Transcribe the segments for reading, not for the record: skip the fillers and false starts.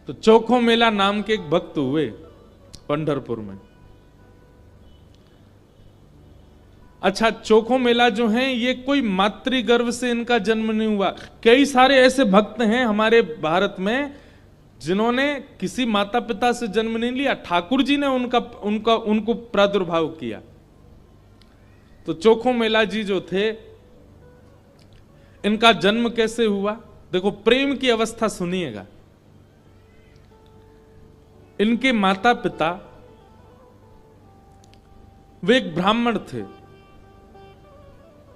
तो चोखो मेला नाम के एक भक्त हुए पंढरपुर में। अच्छा, चोखो मेला जो है ये कोई मातृ गर्भ से इनका जन्म नहीं हुआ। कई सारे ऐसे भक्त हैं हमारे भारत में जिन्होंने किसी माता पिता से जन्म नहीं लिया, ठाकुर जी ने उनको प्रादुर्भाव किया। तो चोखो मेला जी जो थे, इनका जन्म कैसे हुआ? देखो, प्रेम की अवस्था सुनिएगा। इनके माता पिता वे एक ब्राह्मण थे।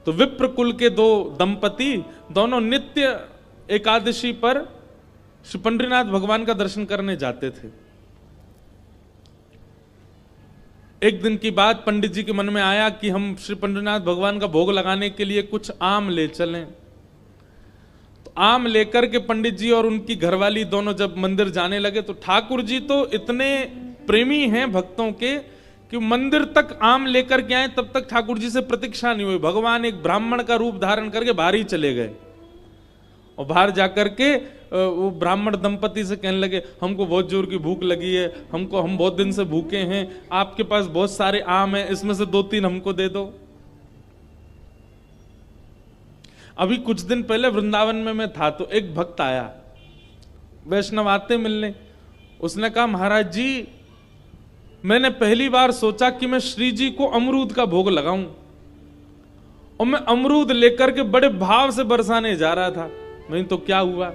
तो विप्र कुल के दो दंपति दोनों नित्य एकादशी पर श्री पंडरीनाथ भगवान का दर्शन करने जाते थे। एक दिन की बात, पंडित जी के मन में आया कि हम श्री पंडरीनाथ भगवान का भोग लगाने के लिए कुछ आम ले चलें। तो आम लेकर के पंडित जी और उनकी घरवाली दोनों जब मंदिर जाने लगे, तो ठाकुर जी तो इतने प्रेमी हैं भक्तों के कि मंदिर तक आम लेकर के आए, तब तक ठाकुर जी से प्रतीक्षा नहीं हुई। भगवान एक ब्राह्मण का रूप धारण करके बाहर ही चले गए और बाहर जाकर के वो ब्राह्मण दंपति से कहने लगे, हमको बहुत जोर की भूख लगी है, हम बहुत दिन से भूखे हैं, आपके पास बहुत सारे आम हैं, इसमें से 2-3 हमको दे दो। अभी कुछ दिन पहले वृंदावन में मैं था, तो एक भक्त आया, वैष्णव आते मिलने। उसने कहा, महाराज जी, मैंने पहली बार सोचा कि मैं श्री जी को अमरूद का भोग लगाऊं, और मैं अमरूद लेकर के बड़े भाव से बरसाने जा रहा था। नहीं तो क्या हुआ?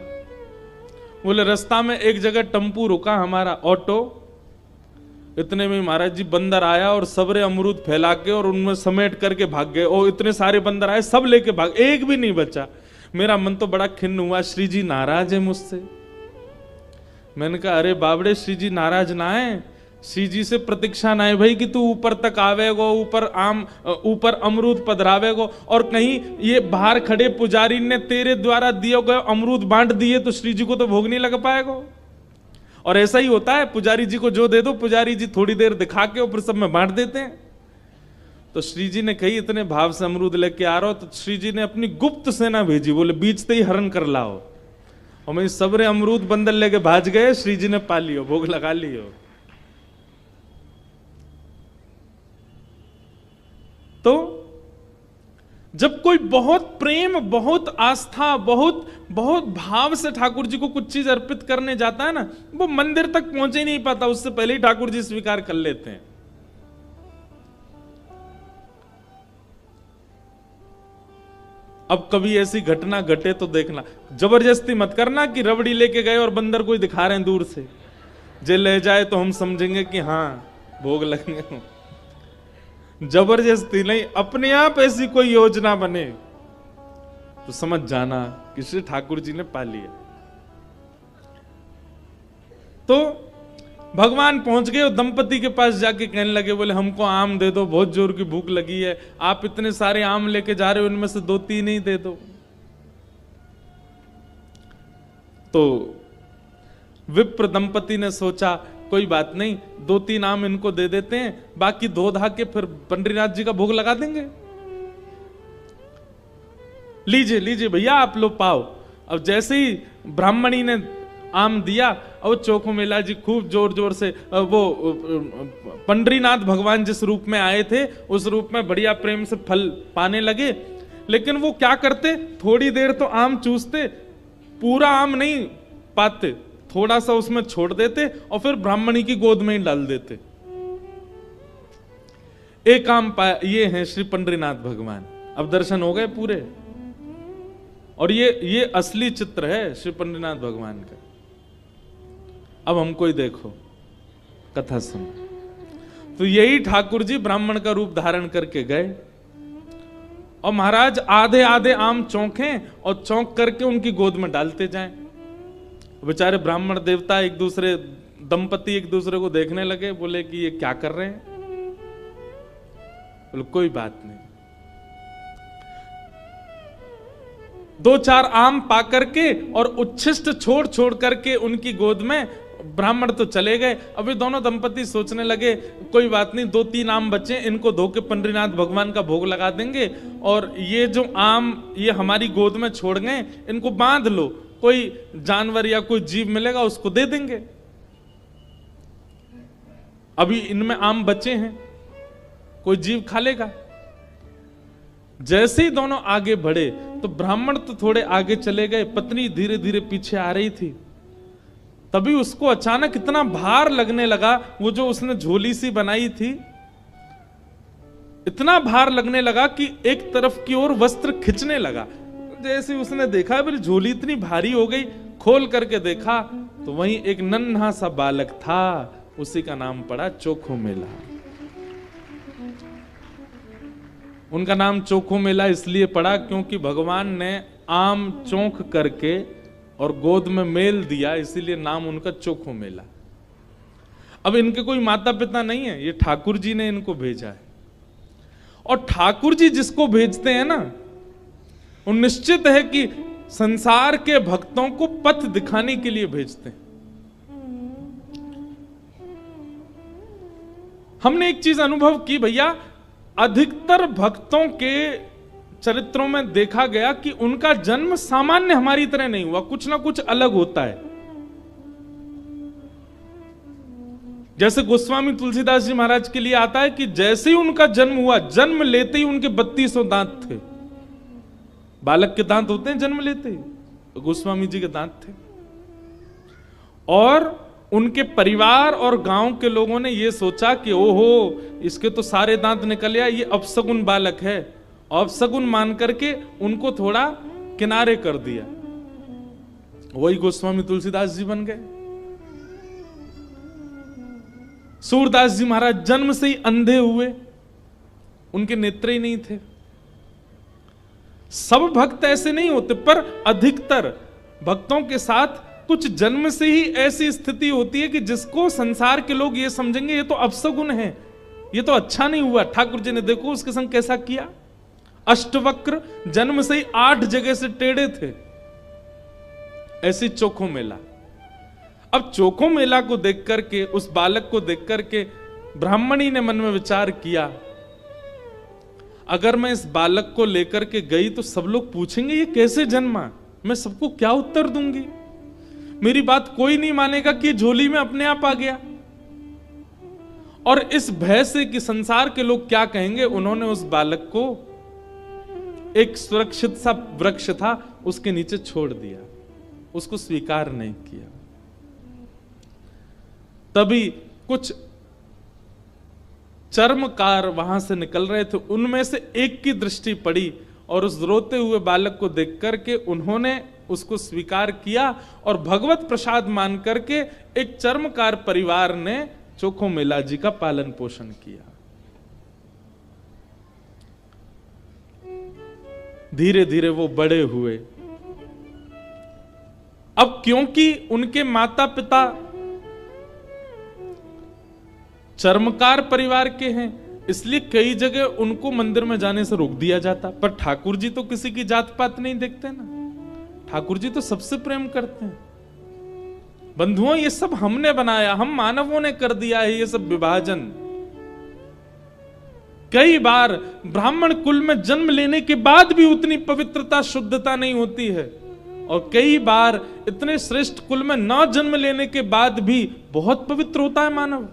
बोले, रास्ता में एक जगह टेम्पू रुका हमारा, ऑटो। इतने में महाराज जी बंदर आया और सबरे अमरूद फैला के और उनमें समेट करके भाग गए। और इतने सारे बंदर आए, सब लेके भाग, एक भी नहीं बचा। मेरा मन तो बड़ा खिन्न हुआ, श्री जी नाराज है मुझसे। मैंने कहा, अरे बाबड़े, श्री जी नाराज ना है, श्री जी से प्रतीक्षा ना है भाई कि तू ऊपर तक आवेगो, ऊपर अमरूद पधरावेगो, और कहीं ये बाहर खड़े पुजारी ने तेरे द्वारा दिए गए अमरूद बांट दिए तो श्री जी को तो भोग नहीं लग पाएगा। और ऐसा ही होता है, पुजारी जी को जो दे दो, पुजारी जी थोड़ी देर दिखा के और फिर सब में बांट देते हैं। तो श्री जी ने कही, इतने भाव से अमरूद लेके आ रहा हो, तो श्री जी ने अपनी गुप्त सेना भेजी, बोले बीचते ही हरण कर लाओ। और मैं सबरे अमरूद बंदर लेके भाज गए, श्री जी ने पा लियो, भोग लगा लियो। तो जब कोई बहुत प्रेम, बहुत आस्था, बहुत भाव से ठाकुर जी को कुछ चीज अर्पित करने जाता है ना, वो मंदिर तक पहुंचे ही नहीं पाता, उससे पहले ही ठाकुर जी स्वीकार कर लेते हैं। अब कभी ऐसी घटना घटे तो देखना, जबरदस्ती मत करना कि रबड़ी लेके गए और बंदर कोई दिखा रहे हैं दूर से, जे ले जाए तो हम समझेंगे कि हाँ भोग लगेंगे। जबरदस्ती नहीं, अपने आप ऐसी कोई योजना बने तो समझ जाना कि श्री ठाकुर जी ने पा लिया। तो भगवान पहुंच गए और दंपति के पास जाके कहने लगे, बोले हमको आम दे दो, बहुत जोर की भूख लगी है, आप इतने सारे आम लेके जा रहे हो, उनमें से 2-3 ही दे दो। तो विप्र दंपति ने सोचा, कोई बात नहीं, 2-3 आम इनको दे देते हैं, बाकी धो धा के फिर पंडरीनाथ जी का भोग लगा देंगे। लीजिए लीजिए भैया, आप लो पाओ। अब जैसे ही ब्राह्मणी ने आम दिया, और चोखो मेला जी खूब जोर जोर से वो पंडरीनाथ भगवान जिस रूप में आए थे उस रूप में बढ़िया प्रेम से फल पाने लगे। लेकिन वो क्या करते, थोड़ी देर तो आम चूसते, पूरा आम नहीं पाते, थोड़ा सा उसमें छोड़ देते और फिर ब्राह्मणी की गोद में ही डाल देते। एक आम पाया, ये हैं श्री पंडरीनाथ भगवान। अब दर्शन हो गए पूरे, और ये असली चित्र है श्री पंडरीनाथ भगवान का। अब हमको ही देखो, कथा सुन। तो यही ठाकुर जी ब्राह्मण का रूप धारण करके गए, और महाराज आधे आधे आम चौंके और चौंक करके उनकी गोद में डालते जाएं। बेचारे ब्राह्मण देवता एक दूसरे, दंपति एक दूसरे को देखने लगे, बोले कि ये क्या कर रहे हैं? बोले कोई बात नहीं। 2-4 आम पा करके और उच्छिष्ट छोड़ छोड़ करके उनकी गोद में ब्राह्मण तो चले गए। अभी दोनों दंपति सोचने लगे, कोई बात नहीं, 2-3 आम बचे, इनको धो के पंडरीनाथ भगवान का भोग लगा देंगे, और ये जो आम ये हमारी गोद में छोड़ गए, इनको बांध लो, कोई जानवर या कोई जीव मिलेगा उसको दे देंगे। अभी इनमें आम बचे हैं, कोई जीव खा लेगा। जैसे ही दोनों आगे बढ़े तो ब्राह्मण तो थोड़े आगे चले गए, पत्नी धीरे धीरे पीछे आ रही थी। तभी उसको अचानक इतना भार लगने लगा, वो जो उसने झोली सी बनाई थी, इतना भार लगने लगा कि एक तरफ की ओर वस्त्र खिंचने लगा। जैसे उसने देखा मेरी झोली इतनी भारी हो गई, खोल करके देखा तो वहीं एक नन्हा सा बालक था, उसी का नाम पड़ा चोखो मेला। उनका नाम चोखो मेला इसलिए पड़ा क्योंकि भगवान ने आम चौंक करके और गोद में मेल दिया, इसीलिए नाम उनका चोखो मेला। अब इनके कोई माता पिता नहीं है, ये ठाकुर जी ने इनको भेजा है। और ठाकुर जी जिसको भेजते हैं ना, वो निश्चित है कि संसार के भक्तों को पथ दिखाने के लिए भेजते हैं। हमने एक चीज अनुभव की भैया, अधिकतर भक्तों के चरित्रों में देखा गया कि उनका जन्म सामान्य हमारी तरह नहीं हुआ, कुछ ना कुछ अलग होता है। जैसे गोस्वामी तुलसीदास जी महाराज के लिए आता है कि जैसे ही उनका जन्म हुआ, जन्म लेते ही उनके 3200 दांत थे। बालक के दांत होते हैं जन्म लेते ही, तो गोस्वामी जी के दांत थे। और उनके परिवार और गांव के लोगों ने यह सोचा कि ओहो, इसके तो सारे दांत निकल आए, ये अपसगुन बालक है। अपसगुन मान करके उनको थोड़ा किनारे कर दिया। वही गोस्वामी तुलसीदास जी बन गए। सूरदास जी महाराज जन्म से ही अंधे हुए, उनके नेत्र ही नहीं थे। सब भक्त ऐसे नहीं होते, पर अधिकतर भक्तों के साथ कुछ जन्म से ही ऐसी स्थिति होती है कि जिसको संसार के लोग ये समझेंगे ये तो अपसगुन है, ये तो अच्छा नहीं हुआ। ठाकुर जी ने देखो उसके संग कैसा किया। अष्टवक्र जन्म से ही 8 जगह से टेढ़े थे। ऐसी चोखो मेला। अब चोखो मेला को देख करके, उस बालक को देख करके ब्राह्मणी ने मन में विचार किया, अगर मैं इस बालक को लेकर के गई तो सब लोग पूछेंगे ये कैसे जन्मा, मैं सबको क्या उत्तर दूंगी? मेरी बात कोई नहीं मानेगा कि झोली में अपने आप आ गया। और इस भय से कि संसार के लोग क्या कहेंगे, उन्होंने उस बालक को एक सुरक्षित सा वृक्ष था उसके नीचे छोड़ दिया, उसको स्वीकार नहीं किया। तभी कुछ चर्मकार वहां से निकल रहे थे, उनमें से एक की दृष्टि पड़ी और उस रोते हुए बालक को देख करके उन्होंने उसको स्वीकार किया और भगवत प्रसाद मान करके एक चर्मकार परिवार ने चोखो मेला जी का पालन पोषण किया। धीरे धीरे वो बड़े हुए। अब क्योंकि उनके माता पिता चर्मकार परिवार के हैं, इसलिए कई जगह उनको मंदिर में जाने से रोक दिया जाता। पर ठाकुर जी तो किसी की जात पात नहीं देखते ना, ठाकुर जी तो सबसे प्रेम करते हैं। बंधुओं, ये सब हमने बनाया, हम मानवों ने कर दिया है ये सब विभाजन। कई बार ब्राह्मण कुल में जन्म लेने के बाद भी उतनी पवित्रता शुद्धता नहीं होती है, और कई बार इतने श्रेष्ठ कुल में न जन्म लेने के बाद भी बहुत पवित्र होता है मानव।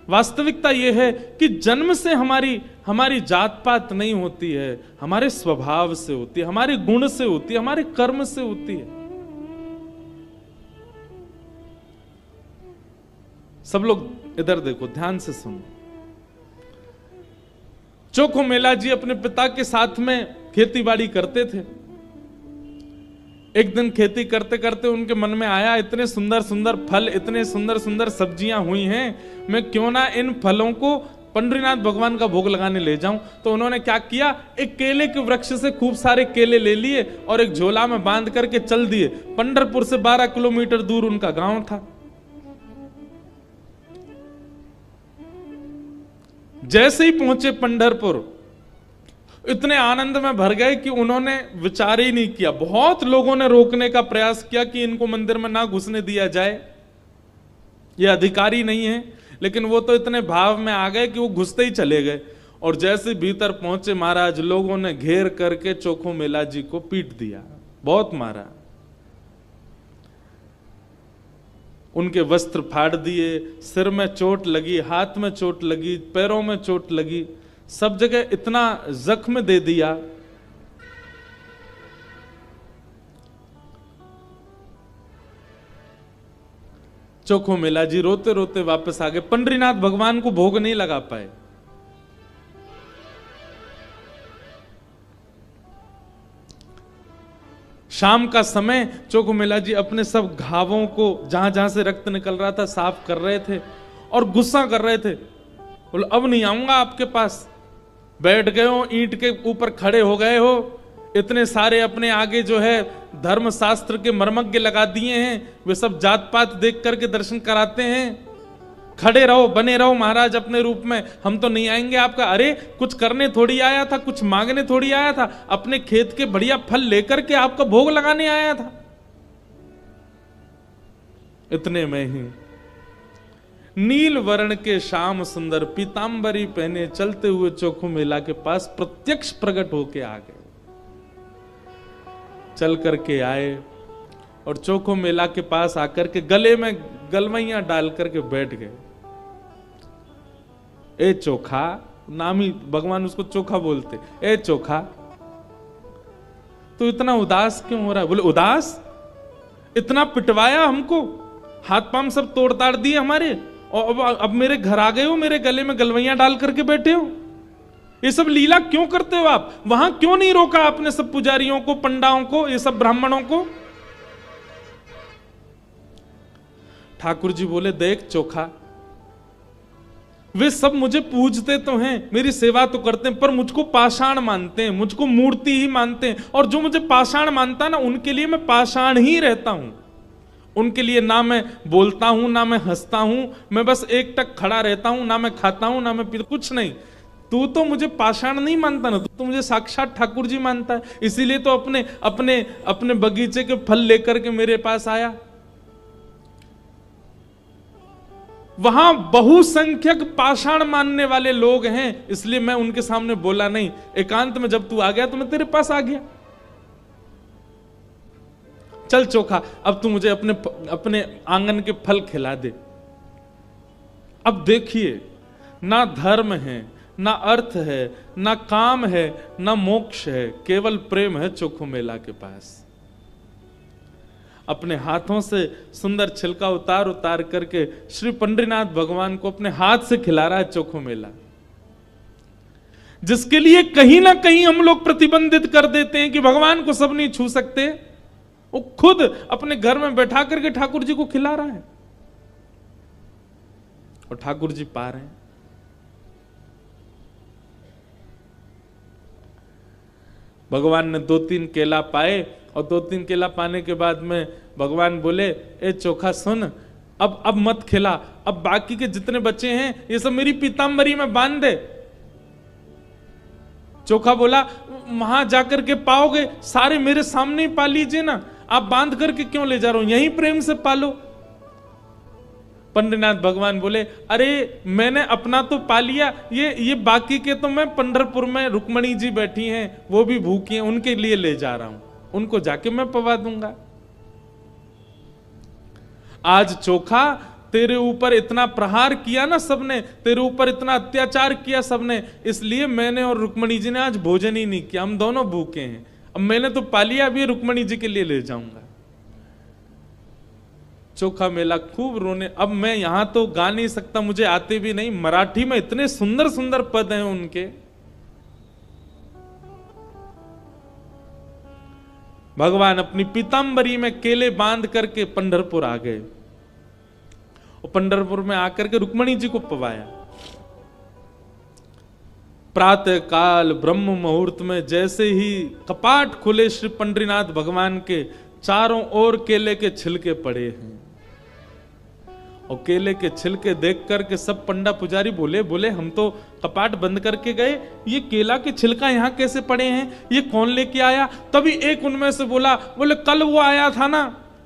वास्तविकता यह है कि जन्म से हमारी जात पात नहीं होती है, हमारे स्वभाव से होती है, हमारे गुण से होती है, हमारे कर्म से होती है। सब लोग इधर देखो, ध्यान से सुनो। चोखो मेला जी अपने पिता के साथ में खेती बाड़ी करते थे। एक दिन खेती करते करते उनके मन में आया, इतने सुंदर सुंदर फल, इतने सुंदर सुंदर सब्जियां हुई हैं, मैं क्यों ना इन फलों को पंडरीनाथ भगवान का भोग लगाने ले जाऊं। तो उन्होंने क्या किया, एक केले के वृक्ष से खूब सारे केले ले लिए और एक झोला में बांध करके चल दिए। पंढरपुर से 12 किलोमीटर दूर उनका गांव था। जैसे ही पहुंचे पंढरपुर, इतने आनंद में भर गए कि उन्होंने विचार ही नहीं किया। बहुत लोगों ने रोकने का प्रयास किया कि इनको मंदिर में ना घुसने दिया जाए, ये अधिकारी नहीं है, लेकिन वो तो इतने भाव में आ गए कि वो घुसते ही चले गए। और जैसे भीतर पहुंचे महाराज, लोगों ने घेर करके चोखो मेला जी को पीट दिया, बहुत मारा। उनके वस्त्र फाड़ दिए, सिर में चोट लगी, हाथ में चोट लगी, पैरों में चोट लगी, सब जगह इतना जख्म दे दिया। चोखो मेला जी रोते रोते वापस आ गए। पंडरीनाथ भगवान को भोग नहीं लगा पाए। शाम का समय चोखो मेला जी अपने सब घावों को, जहां जहां से रक्त निकल रहा था, साफ कर रहे थे और गुस्सा कर रहे थे। बोले अब नहीं आऊंगा आपके पास। बैठ गए हो, ईंट के ऊपर खड़े हो गए हो, इतने सारे अपने आगे जो है धर्म शास्त्र के मर्मज्ञ लगा दिए हैं, वे सब जात पात देख करके दर्शन कराते हैं। खड़े रहो, बने रहो महाराज अपने रूप में, हम तो नहीं आएंगे आपका। अरे कुछ करने थोड़ी आया था, कुछ मांगने थोड़ी आया था, अपने खेत के बढ़िया फल लेकर के आपका भोग लगाने आया था। इतने में ही नील वर्ण के श्याम सुंदर पीतांबरी पहने चलते हुए चोखो मेला के पास प्रत्यक्ष प्रकट होके आ गए। चल करके आए और चोखो मेला के पास आकर के गले में गलवैयां डाल करके बैठ गए। ए चोखा, नाम ही भगवान उसको चोखा बोलते। ए चोखा, तो इतना उदास क्यों हो रहा है? बोले उदास? इतना पिटवाया हमको, हाथ पांव सब तोड़ ताड़ दिए हमारे, और अब मेरे घर आ गए हो, मेरे गले में गलवैयां डाल करके बैठे हो। ये सब लीला क्यों करते हो आप? वहां क्यों नहीं रोका आपने सब पुजारियों को, पंडाओं को, ये सब ब्राह्मणों को? ठाकुर जी बोले देख चोखा, वे सब मुझे पूजते तो हैं, मेरी सेवा तो करते हैं, पर मुझको पाषाण मानते हैं, मुझको मूर्ति ही मानते हैं। और जो मुझे पाषाण मानता है ना, उनके लिए मैं पाषाण ही रहता हूं। उनके लिए ना मैं बोलता हूं, ना मैं हंसता हूं, मैं बस एक टक खड़ा रहता हूं, ना मैं खाता हूं, ना मैं पीता, कुछ नहीं। तू तो मुझे पाषाण नहीं मानता ना, तू तो मुझे साक्षात ठाकुर जी मानता है। इसीलिए तो अपने अपने अपने बगीचे के फल लेकर के मेरे पास आया। वहां बहुसंख्यक पाषाण मानने वाले लोग हैं, इसलिए मैं उनके सामने बोला नहीं। एकांत में जब तू आ गया तो मैं तेरे पास आ गया। चल चोखा, अब तू मुझे अपने आंगन के फल खिला दे। अब देखिए, ना धर्म है, ना अर्थ है, ना काम है, ना मोक्ष है, केवल प्रेम है चोखो मेला के पास। अपने हाथों से सुंदर छिलका उतार उतार करके श्री पंडरीनाथ भगवान को अपने हाथ से खिला रहा है चोखो मेला, जिसके लिए कहीं ना कहीं हम लोग प्रतिबंधित कर देते हैं कि भगवान को सब नहीं छू सकते। वो खुद अपने घर में बैठा करके ठाकुर जी को खिला रहा है और ठाकुर जी पा रहे हैं। भगवान ने 2-3 केला पाए और 2-3 केला पाने के बाद में भगवान बोले ए चोखा सुन, अब मत खिला, अब बाकी के जितने बच्चे हैं ये सब मेरी पीतांबरी में बांध दे। चोखा बोला वहां जाकर के पाओगे, सारे मेरे सामने ही पा लीजिए ना, आप बांध करके क्यों ले जा रहे हो, यहीं प्रेम से पालो। पंडरीनाथ भगवान बोले अरे मैंने अपना तो पा लिया, ये बाकी के तो मैं पंढरपुर में रुक्मणी जी बैठी हैं, वो भी भूखी हैं, उनके लिए ले जा रहा हूं, उनको जाके मैं पवा दूंगा। आज चोखा तेरे ऊपर इतना प्रहार किया ना सबने, तेरे ऊपर इतना अत्याचार किया सबने, इसलिए मैंने और रुक्मणी जी ने आज भोजन ही नहीं किया, हम दोनों भूखे हैं। अब मैंने तो पा लिया, अभी रुक्मणी जी के लिए ले जाऊंगा। चोखा मेला खूब रोने। अब मैं यहां तो गा नहीं सकता, मुझे आते भी नहीं, मराठी में इतने सुंदर सुंदर पद हैं उनके। भगवान अपनी पीतांबरी में केले बांध करके पंढरपुर आ गए और पंढरपुर में आकर के रुक्मणी जी को पवाया। प्रातः काल ब्रह्म मुहूर्त में जैसे ही कपाट खुले श्री पंडरीनाथ भगवान के, चारों ओर केले के छिलके पड़े हैं और केले के छिलके देख करके सब पंडा पुजारी बोले हम तो कपाट बंद करके गए, ये केला के छिलका यहाँ कैसे पड़े हैं, ये कौन लेके आया? तभी एक उनमें से बोले कल वो आया था ना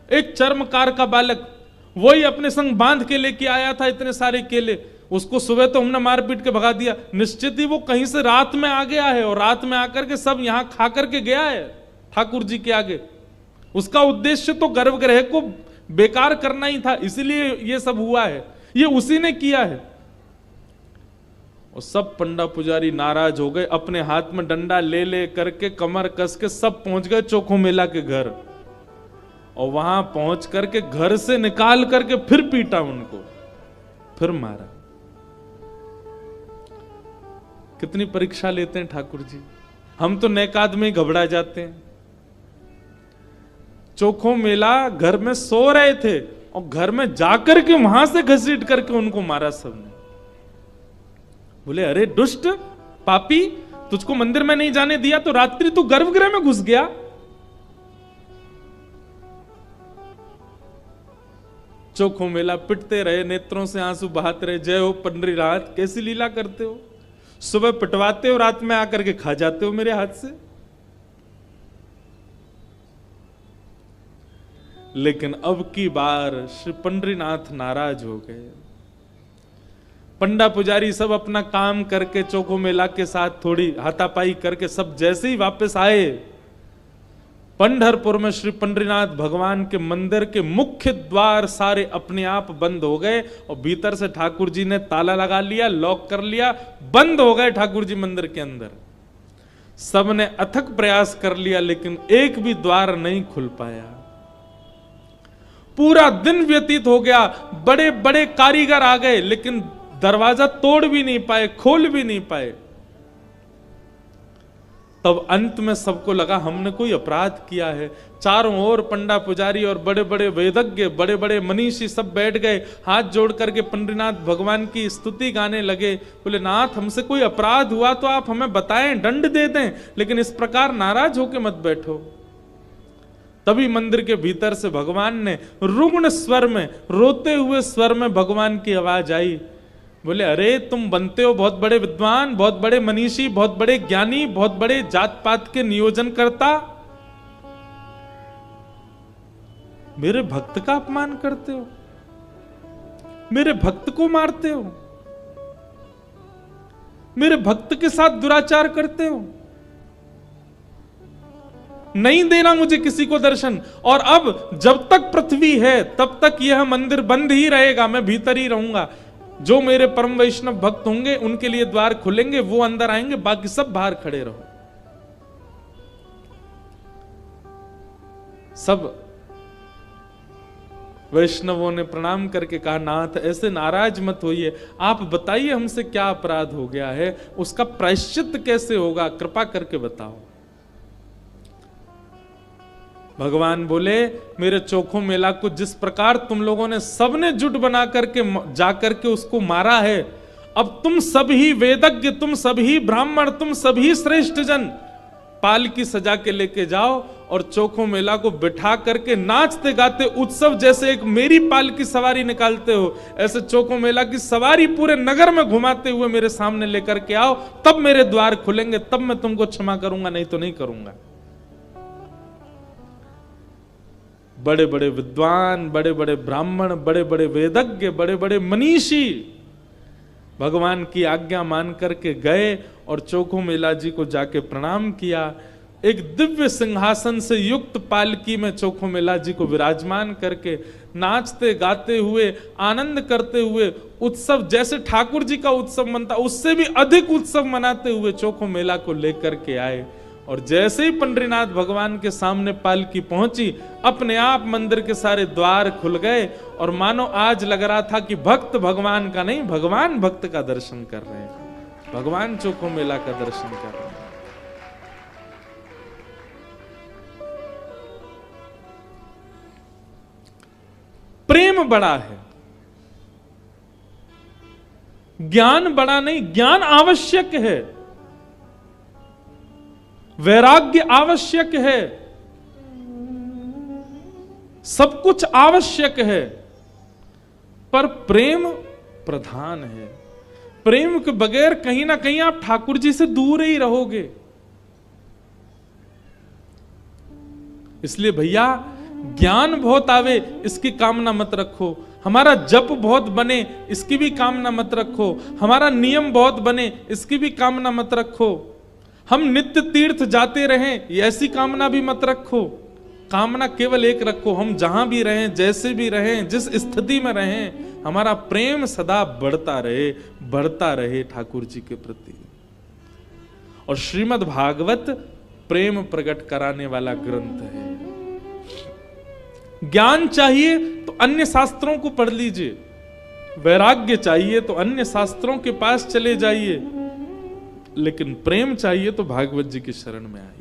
एक चर्मकार का बालक, वही अपने संग बांध के लेके आया था इतने सारे केले, उसको सुबह तो हमने मार पीट के भगा दिया, निश्चित ही वो कहीं से रात में आ गया है और रात में आकर के सब यहाँ खा करके गया है ठाकुर जी के आगे। उसका उद्देश्य तो गर्भगृह को बेकार करना ही था, इसीलिए ये सब हुआ है, ये उसी ने किया है। और सब पंडा पुजारी नाराज हो गए, अपने हाथ में डंडा ले ले करके कमर कस के सब पहुंच गए चोखो मेला के घर, और वहां पहुंच करके घर से निकाल करके फिर पीटा उनको, फिर मारा। कितनी परीक्षा लेते हैं ठाकुर जी, हम तो नेक आदमी घबरा जाते हैं। चोखो मेला घर में सो रहे थे और घर में जाकर के वहां से घसीट करके उनको मारा सबने। बोले अरे दुष्ट पापी, तुझको मंदिर में नहीं जाने दिया तो रात्रि तू गर्भगृह में घुस गया। चोखो मेला पिटते रहे, नेत्रों से आंसू बहाते रहे, जय हो पंडरीनाथ, कैसी लीला करते हो, सुबह पिटवाते हो, रात में आकर के खा जाते हो मेरे हाथ से। लेकिन अब की बार श्री पंडरीनाथ नाराज हो गए। पंडा पुजारी सब अपना काम करके चोखो मेला के साथ थोड़ी हाथापाई करके सब जैसे ही वापस आए, पंढरपुर में श्री पंडरीनाथ भगवान के मंदिर के मुख्य द्वार सारे अपने आप बंद हो गए और भीतर से ठाकुर जी ने ताला लगा लिया, लॉक कर लिया, बंद हो गए ठाकुर जी मंदिर के अंदर। सबने अथक प्रयास कर लिया लेकिन एक भी द्वार नहीं खुल पाया। पूरा दिन व्यतीत हो गया, बड़े बड़े कारीगर आ गए लेकिन दरवाजा तोड़ भी नहीं पाए, खोल भी नहीं पाए। तब अंत में सबको लगा हमने कोई अपराध किया है। चारों ओर पंडा पुजारी और बड़े बड़े वेदज्ञ, बड़े बड़े मनीषी सब बैठ गए, हाथ जोड़ करके पंडरीनाथ भगवान की स्तुति गाने लगे। बोले नाथ, हमसे कोई अपराध हुआ तो आप हमें बताएं, दंड दे दें, लेकिन इस प्रकार नाराज होकर मत बैठो। तभी मंदिर के भीतर से भगवान ने रुग्ण स्वर में, रोते हुए स्वर में भगवान की आवाज आई। बोले अरे तुम बनते हो बहुत बड़े विद्वान, बहुत बड़े मनीषी, बहुत बड़े ज्ञानी, बहुत बड़े जात पात के नियोजन करता, मेरे भक्त का अपमान करते हो, मेरे भक्त को मारते हो, मेरे भक्त के साथ दुराचार करते हो, नहीं देना मुझे किसी को दर्शन। और अब जब तक पृथ्वी है तब तक यह मंदिर बंद ही रहेगा, मैं भीतर ही रहूंगा। जो मेरे परम वैष्णव भक्त होंगे उनके लिए द्वार खुलेंगे, वो अंदर आएंगे, बाकी सब बाहर खड़े रहो। सब वैष्णवों ने प्रणाम करके कहा नाथ ऐसे नाराज मत होइए, आप बताइए हमसे क्या अपराध हो गया है, उसका प्रायश्चित कैसे होगा, कृपा करके बताओ। भगवान बोले मेरे चोखो मेला को जिस प्रकार तुम लोगों ने सबने जुट बना करके जाकर के उसको मारा है, अब तुम सभी वेदज्ञ, तुम सभी ब्राह्मण, तुम सभी श्रेष्ठ जन पालकी सजा के लेके जाओ और चोखो मेला को बिठा करके नाचते गाते उत्सव जैसे एक मेरी पालकी सवारी निकालते हो, ऐसे चोखो मेला की सवारी पूरे नगर में घुमाते हुए मेरे सामने लेकर के आओ, तब मेरे द्वार खुलेंगे, तब मैं तुमको क्षमा करूंगा, नहीं तो नहीं करूंगा। बड़े बड़े विद्वान, बड़े बड़े ब्राह्मण, बड़े बड़े वेदज्ञ, बड़े बड़े मनीषी भगवान की आज्ञा मान करके गए और चोखो मेला जी को जाके प्रणाम किया। एक दिव्य सिंहासन से युक्त पालकी में चोखो मेला जी को विराजमान करके नाचते गाते हुए, आनंद करते हुए, उत्सव जैसे ठाकुर जी का उत्सव मनता उससे भी अधिक उत्सव मनाते हुए चोखो मेला को लेकर के आए। और जैसे ही पंडरीनाथ भगवान के सामने पालकी पहुंची, अपने आप मंदिर के सारे द्वार खुल गए और मानो आज लग रहा था कि भक्त भगवान का नहीं, भगवान भक्त का दर्शन कर रहे हैं, भगवान चोखो मेला का दर्शन कर रहे हैं। प्रेम बड़ा है, ज्ञान बड़ा नहीं। ज्ञान आवश्यक है, वैराग्य आवश्यक है, सब कुछ आवश्यक है, पर प्रेम प्रधान है। प्रेम के बगैर कहीं ना कहीं आप ठाकुर जी से दूर ही रहोगे। इसलिए भैया ज्ञान बहुत आवे इसकी कामना मत रखो, हमारा जप बहुत बने इसकी भी कामना मत रखो, हमारा नियम बहुत बने इसकी भी कामना मत रखो, हम नित्य तीर्थ जाते रहें ऐसी कामना भी मत रखो। कामना केवल एक रखो, हम जहां भी रहें, जैसे भी रहें, जिस स्थिति में रहें, हमारा प्रेम सदा बढ़ता रहे ठाकुर जी के प्रति। और श्रीमद् भागवत प्रेम प्रकट कराने वाला ग्रंथ है। ज्ञान चाहिए तो अन्य शास्त्रों को पढ़ लीजिए, वैराग्य चाहिए तो अन्य शास्त्रों के पास चले जाइए, लेकिन प्रेम चाहिए तो भागवत जी की शरण में आइए।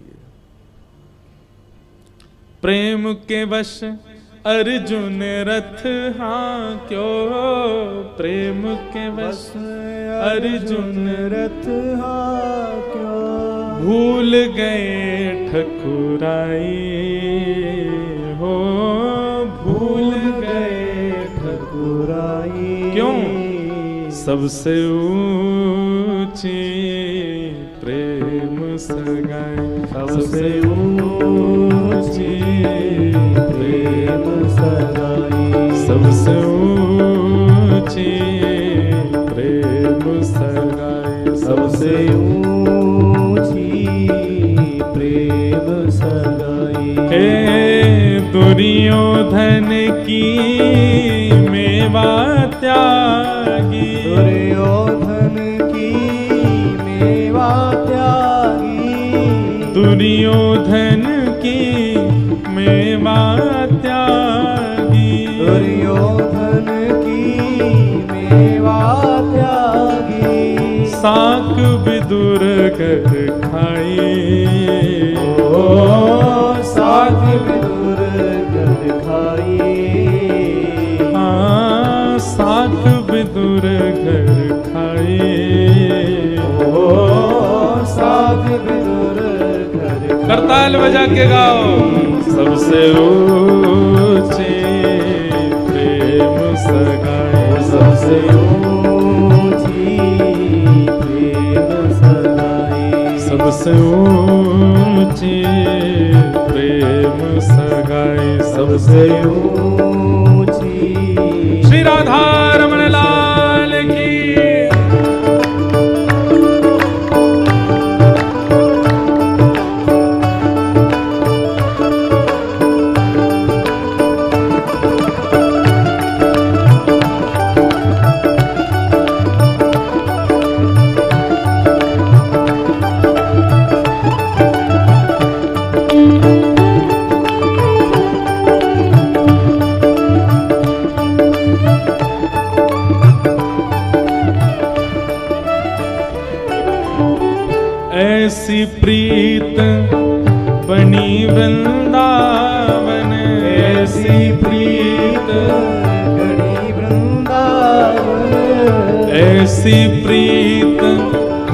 प्रेम के वश अर्जुन रथ हाँक्यो, प्रेम के वश अर्जुन रथ हाँक्यो, भूल गए ठकुराई हो, भूल गए ठकुराई। क्यों? सबसे ऊंची प्रेम सगाई, सबसे ऊंची प्रेम सगाई, सबसे ऊंची प्रेम सगाई, सबसे ऊंची प्रेम सगाई। हे दुर्योधन की मेवा त्यागी, दुर्योधन की मेवा त्यागी, दुर्योधन की मेवा त्यागी, दुर्योधन की मेवा त्यागी, साक विदुर कर खाई, ओ साक विदुर कर खाई, हाँ साक विदुर घर खाई, ओ साक विदुर घर। करताल बजा के गाओ। सबसे ऊंची प्रेम सगाई, सबसे ऊंची प्रेम सगाई, सबसे ऊंची प्रेम सगाई, सबसे ऊंची। श्री राधा रमण लाल की। ऐसी प्रीत बनी वृंदावन, ऐसी प्रीत बनी वृंदावन, ऐसी प्रीत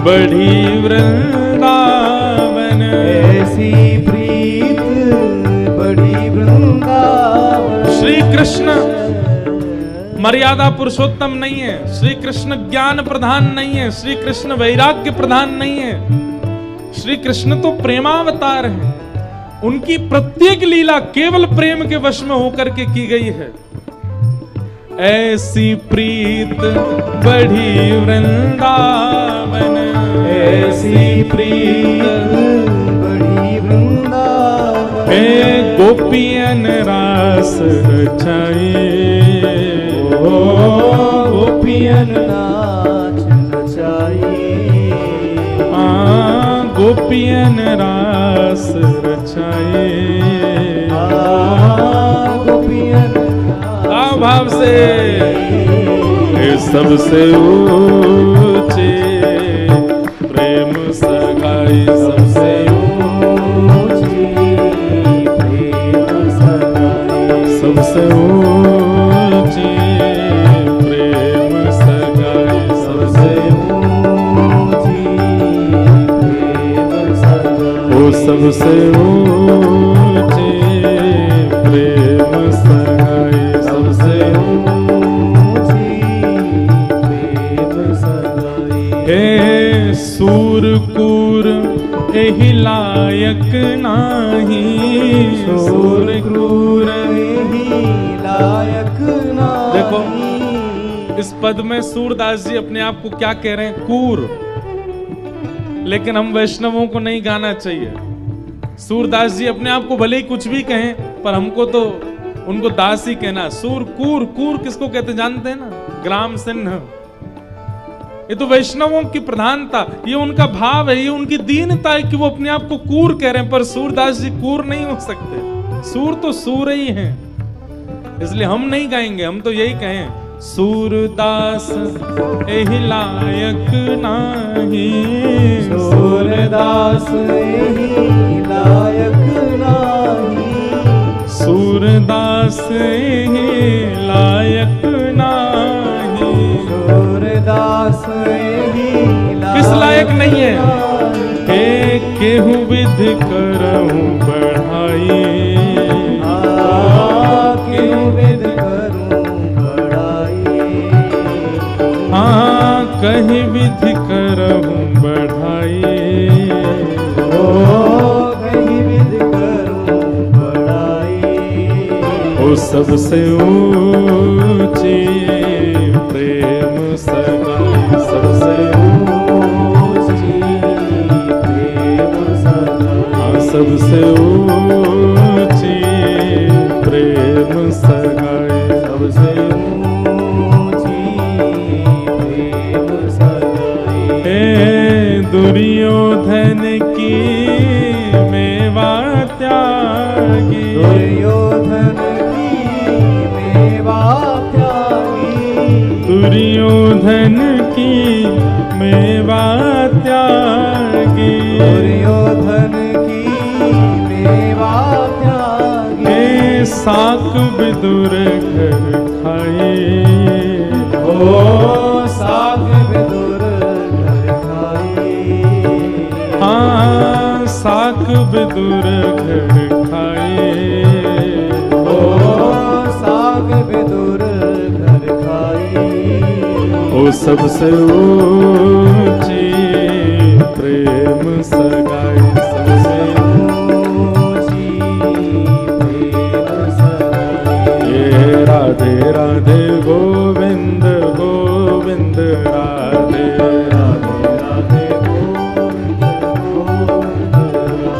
बढ़ी वृंदावन, ऐसी प्रीत बढ़ी वृंदावन। श्री कृष्ण मर्यादा पुरुषोत्तम नहीं है, श्री कृष्ण ज्ञान प्रधान नहीं है, श्री कृष्ण वैराग्य प्रधान नहीं है, श्री कृष्ण तो प्रेमावतार है। उनकी प्रत्येक लीला केवल प्रेम के वश में होकर के की गई है। ऐसी प्रीत बढ़ी वृंदावन, ऐसी प्रीत बढ़ी वृंदावन, हे गोपियन रास रचाई, ओ गोपियन नाच नचाई, गोपियन रास रचाए, गोपियन भाव से। सबसे ऊंचे प्रेम सगाई, सबसे ऊंची प्रेम सगाई, सबसे ऊंची प्रेम सगाई, सबसे सबसे ऊंची प्रेम सगाई, सबसे ऊंची प्रेम सगाई। हे सूरकूर एहि लायक नाही, सूरकूर एहि लायक नाही। देखो इस पद में सूरदास जी अपने आप को क्या कह रहे हैं? कूर। लेकिन हम वैष्णवों को नहीं गाना चाहिए। सूरदास जी अपने आप को भले ही कुछ भी कहें, पर हमको तो उनको दास ही कहना। सूर कूर, कूर किसको कहते जानते हैं ना, ग्राम सिंह। ये तो वैष्णवों की प्रधानता, ये उनका भाव है, ये उनकी दीनता है कि वो अपने आप को कूर कह रहे हैं। पर सूरदास जी कूर नहीं हो सकते, सूर तो सूर ही हैं। इसलिए हम नहीं गाएंगे, हम तो यही कहें, सूरदास एहि लायक नाही, सूरदास एहि लायक नाही, सूरदास एहि लायक नाही। सूरदास एहि किस लायक नहीं है? हे केहू विधि करऊं बढ़ाई, केहू विधि करूं बढ़ाई, हाँ कहीं विधि करऊं बढ़ाई। कहीं विधि करूं बढ़ाई, ओ सबसे ऊंची प्रेम सगाई, सबसे ऊंची प्रेम सगाई, हाँ सबसे ऊंची प्रेम सगाई, सबसे ऊंची प्रेम सगाई। हे दुर्योधन की मेवा त्यागी, दुर्योधन की मेवा त्यागी, दुर्योधन की मेवा त्यागी, दुर्योधन की मेवा त्यागी। हे साक विदुर घर खाए, ओ साग विदुर घर खाए, हाँ साक विदुर घर खाए। ओ साग विदुर घर खाए, ओ सबसे ऊंची प्रेम सगाई, सबसे ऊंची प्रेम सगाई। ये राधे राधे गोविंद गोविंद राधे राधे राधे गोविंद गोविंद राधे,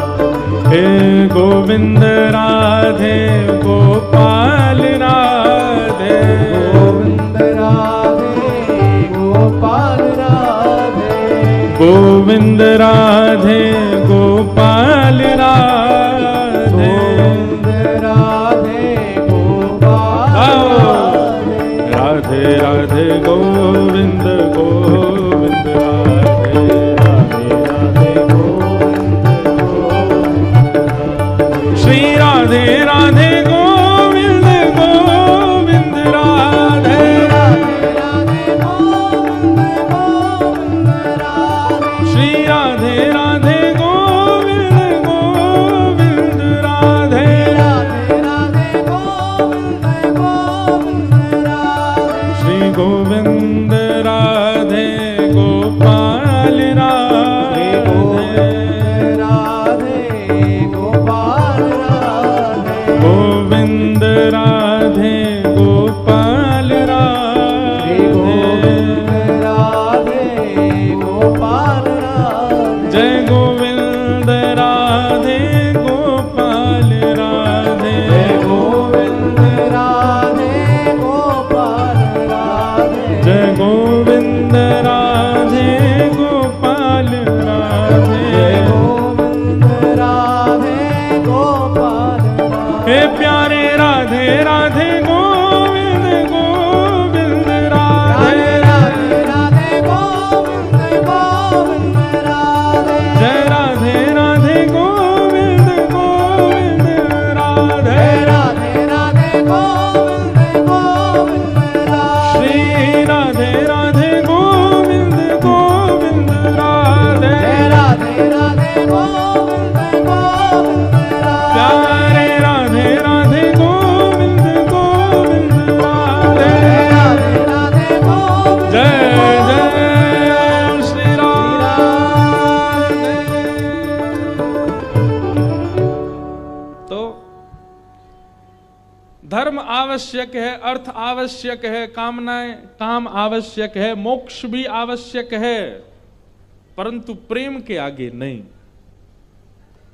हे गोविंद राधे गोपाल राधे, गोविंद राधे गोपाल राधे, गोविंद राधे गोपाल राधे। गोविंद राधे गोपाल राधे, राधे राधे गोविंद गोविंद राधे, राधे राधे गोविंद गोविंद राधे, श्री राधे राधे गोविंद गोविंद राधे, राधे राधे गोविंद गोविंद राधे, श्री राधे राधे गोविंद गोविंद राधे, राधे राधे गोविंद गोविंद राधे, श्री गोविंद राधे गोपाल श्री गोविंद राधे, राधे गोपाल राधे, गोविंद राधे गोपाल श्री गोविंद राधे, राधे गोपाल राधे, जय गोविंद राधे गोपाल राधे, जय गोविंद राधे गोपाल राधे, जय गोविंद राधे गोपाल राधे। जय गोविंद राधे गोपाल राधे, हे प्यारे राधे राधे गोविंद गोविंद राधे राधे, राधे राधे गोविंद गोविंद राधे, जय राधे राधे गोविंद गोविंद राधे, जय राधे राधे गोविंद गोविंद राधे, श्री राधे राधे गोविंद गोविंद राधे, जय राधे राधे गोविंद गोविंद राधे, प्यारे राधे राधे गोविंद गोविंद राधे, जय राधे राधे गोविंद जय जय श्री राधे। तो धर्म आवश्यक है, अर्थ आवश्यक है, कामनाएं काम आवश्यक है, मोक्ष भी आवश्यक है, परंतु प्रेम के आगे नहीं।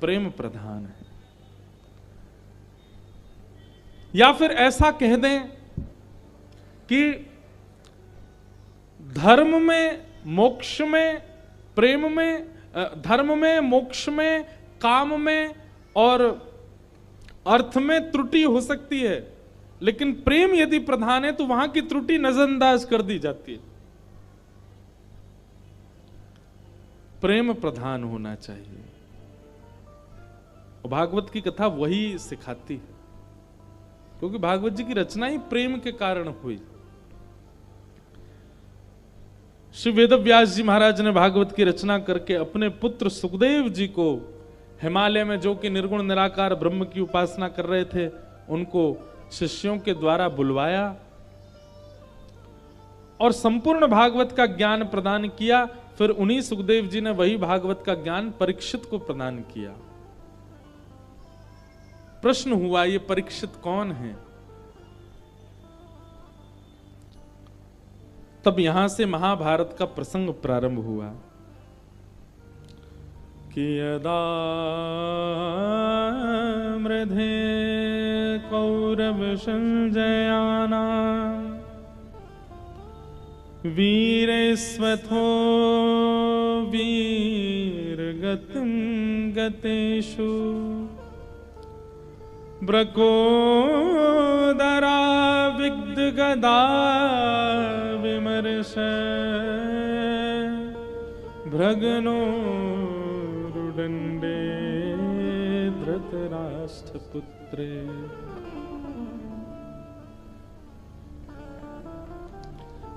प्रेम प्रधान है। या फिर ऐसा कह दें कि धर्म में, मोक्ष में, प्रेम में, धर्म में, मोक्ष में, काम में और अर्थ में त्रुटि हो सकती है, लेकिन प्रेम यदि प्रधान है तो वहां की त्रुटि नजरअंदाज कर दी जाती है। प्रेम प्रधान होना चाहिए। और भागवत की कथा वही सिखाती है, क्योंकि भागवत जी की रचना ही प्रेम के कारण हुई। श्री वेदव्यास जी महाराज ने भागवत की रचना करके अपने पुत्र सुखदेव जी को हिमालय में, जो कि निर्गुण निराकार ब्रह्म की उपासना कर रहे थे, उनको शिष्यों के द्वारा बुलवाया और संपूर्ण भागवत का ज्ञान प्रदान किया। फिर उन्हीं सुखदेव जी ने वही भागवत का ज्ञान परीक्षित को प्रदान किया। प्रश्न हुआ, ये परीक्षित कौन है? तब यहां से महाभारत का प्रसंग प्रारंभ हुआ कि यदा मृधे कौरव संजयाना वीरेस्वथो वीरगतिं गतेषु ब्रकोदरा विद्गदा विमर्श भ्रगनो रुदंडे धृतराष्ट्रपुत्रे।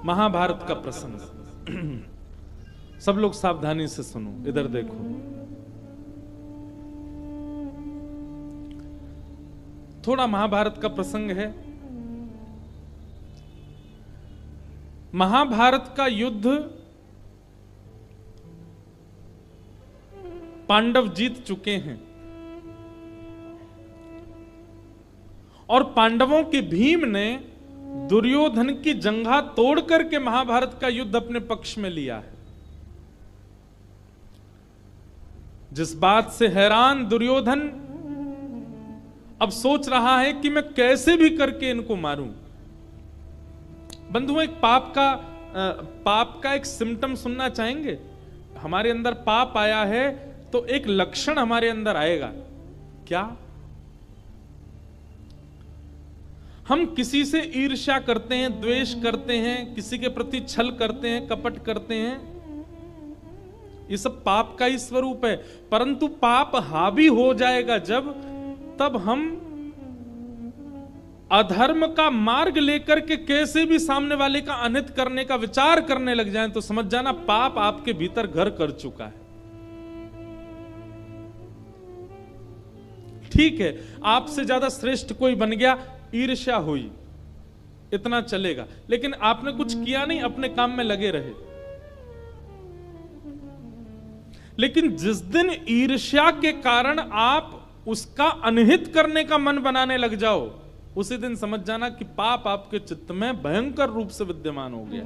महाभारत का प्रसंग। सब लोग सावधानी से सुनो, इधर देखो। थोड़ा महाभारत का प्रसंग है। महाभारत का युद्ध पांडव जीत चुके हैं और पांडवों के भीम ने दुर्योधन की जंघा तोड़ करके महाभारत का युद्ध अपने पक्ष में लिया है। जिस बात से हैरान दुर्योधन अब सोच रहा है कि मैं कैसे भी करके इनको मारूं। बंधुओं, एक पाप का एक सिम्टम सुनना चाहेंगे? हमारे अंदर पाप आया है तो एक लक्षण हमारे अंदर आएगा। क्या? हम किसी से ईर्ष्या करते हैं, द्वेष करते हैं, किसी के प्रति छल करते हैं, कपट करते हैं। ये सब पाप का ही स्वरूप है। परंतु पाप हावी हो जाएगा तब हम अधर्म का मार्ग लेकर के कैसे भी सामने वाले का अनित करने का विचार करने लग जाएं तो समझ जाना पाप आपके भीतर घर कर चुका है। ठीक है, आपसे ज्यादा श्रेष्ठ कोई बन गया, ईर्ष्या हुई, इतना चलेगा, लेकिन आपने कुछ किया नहीं, अपने काम में लगे रहे। लेकिन जिस दिन ईर्ष्या के कारण आप उसका अनहित करने का मन बनाने लग जाओ, उसी दिन समझ जाना कि पाप आपके चित्त में भयंकर रूप से विद्यमान हो गया।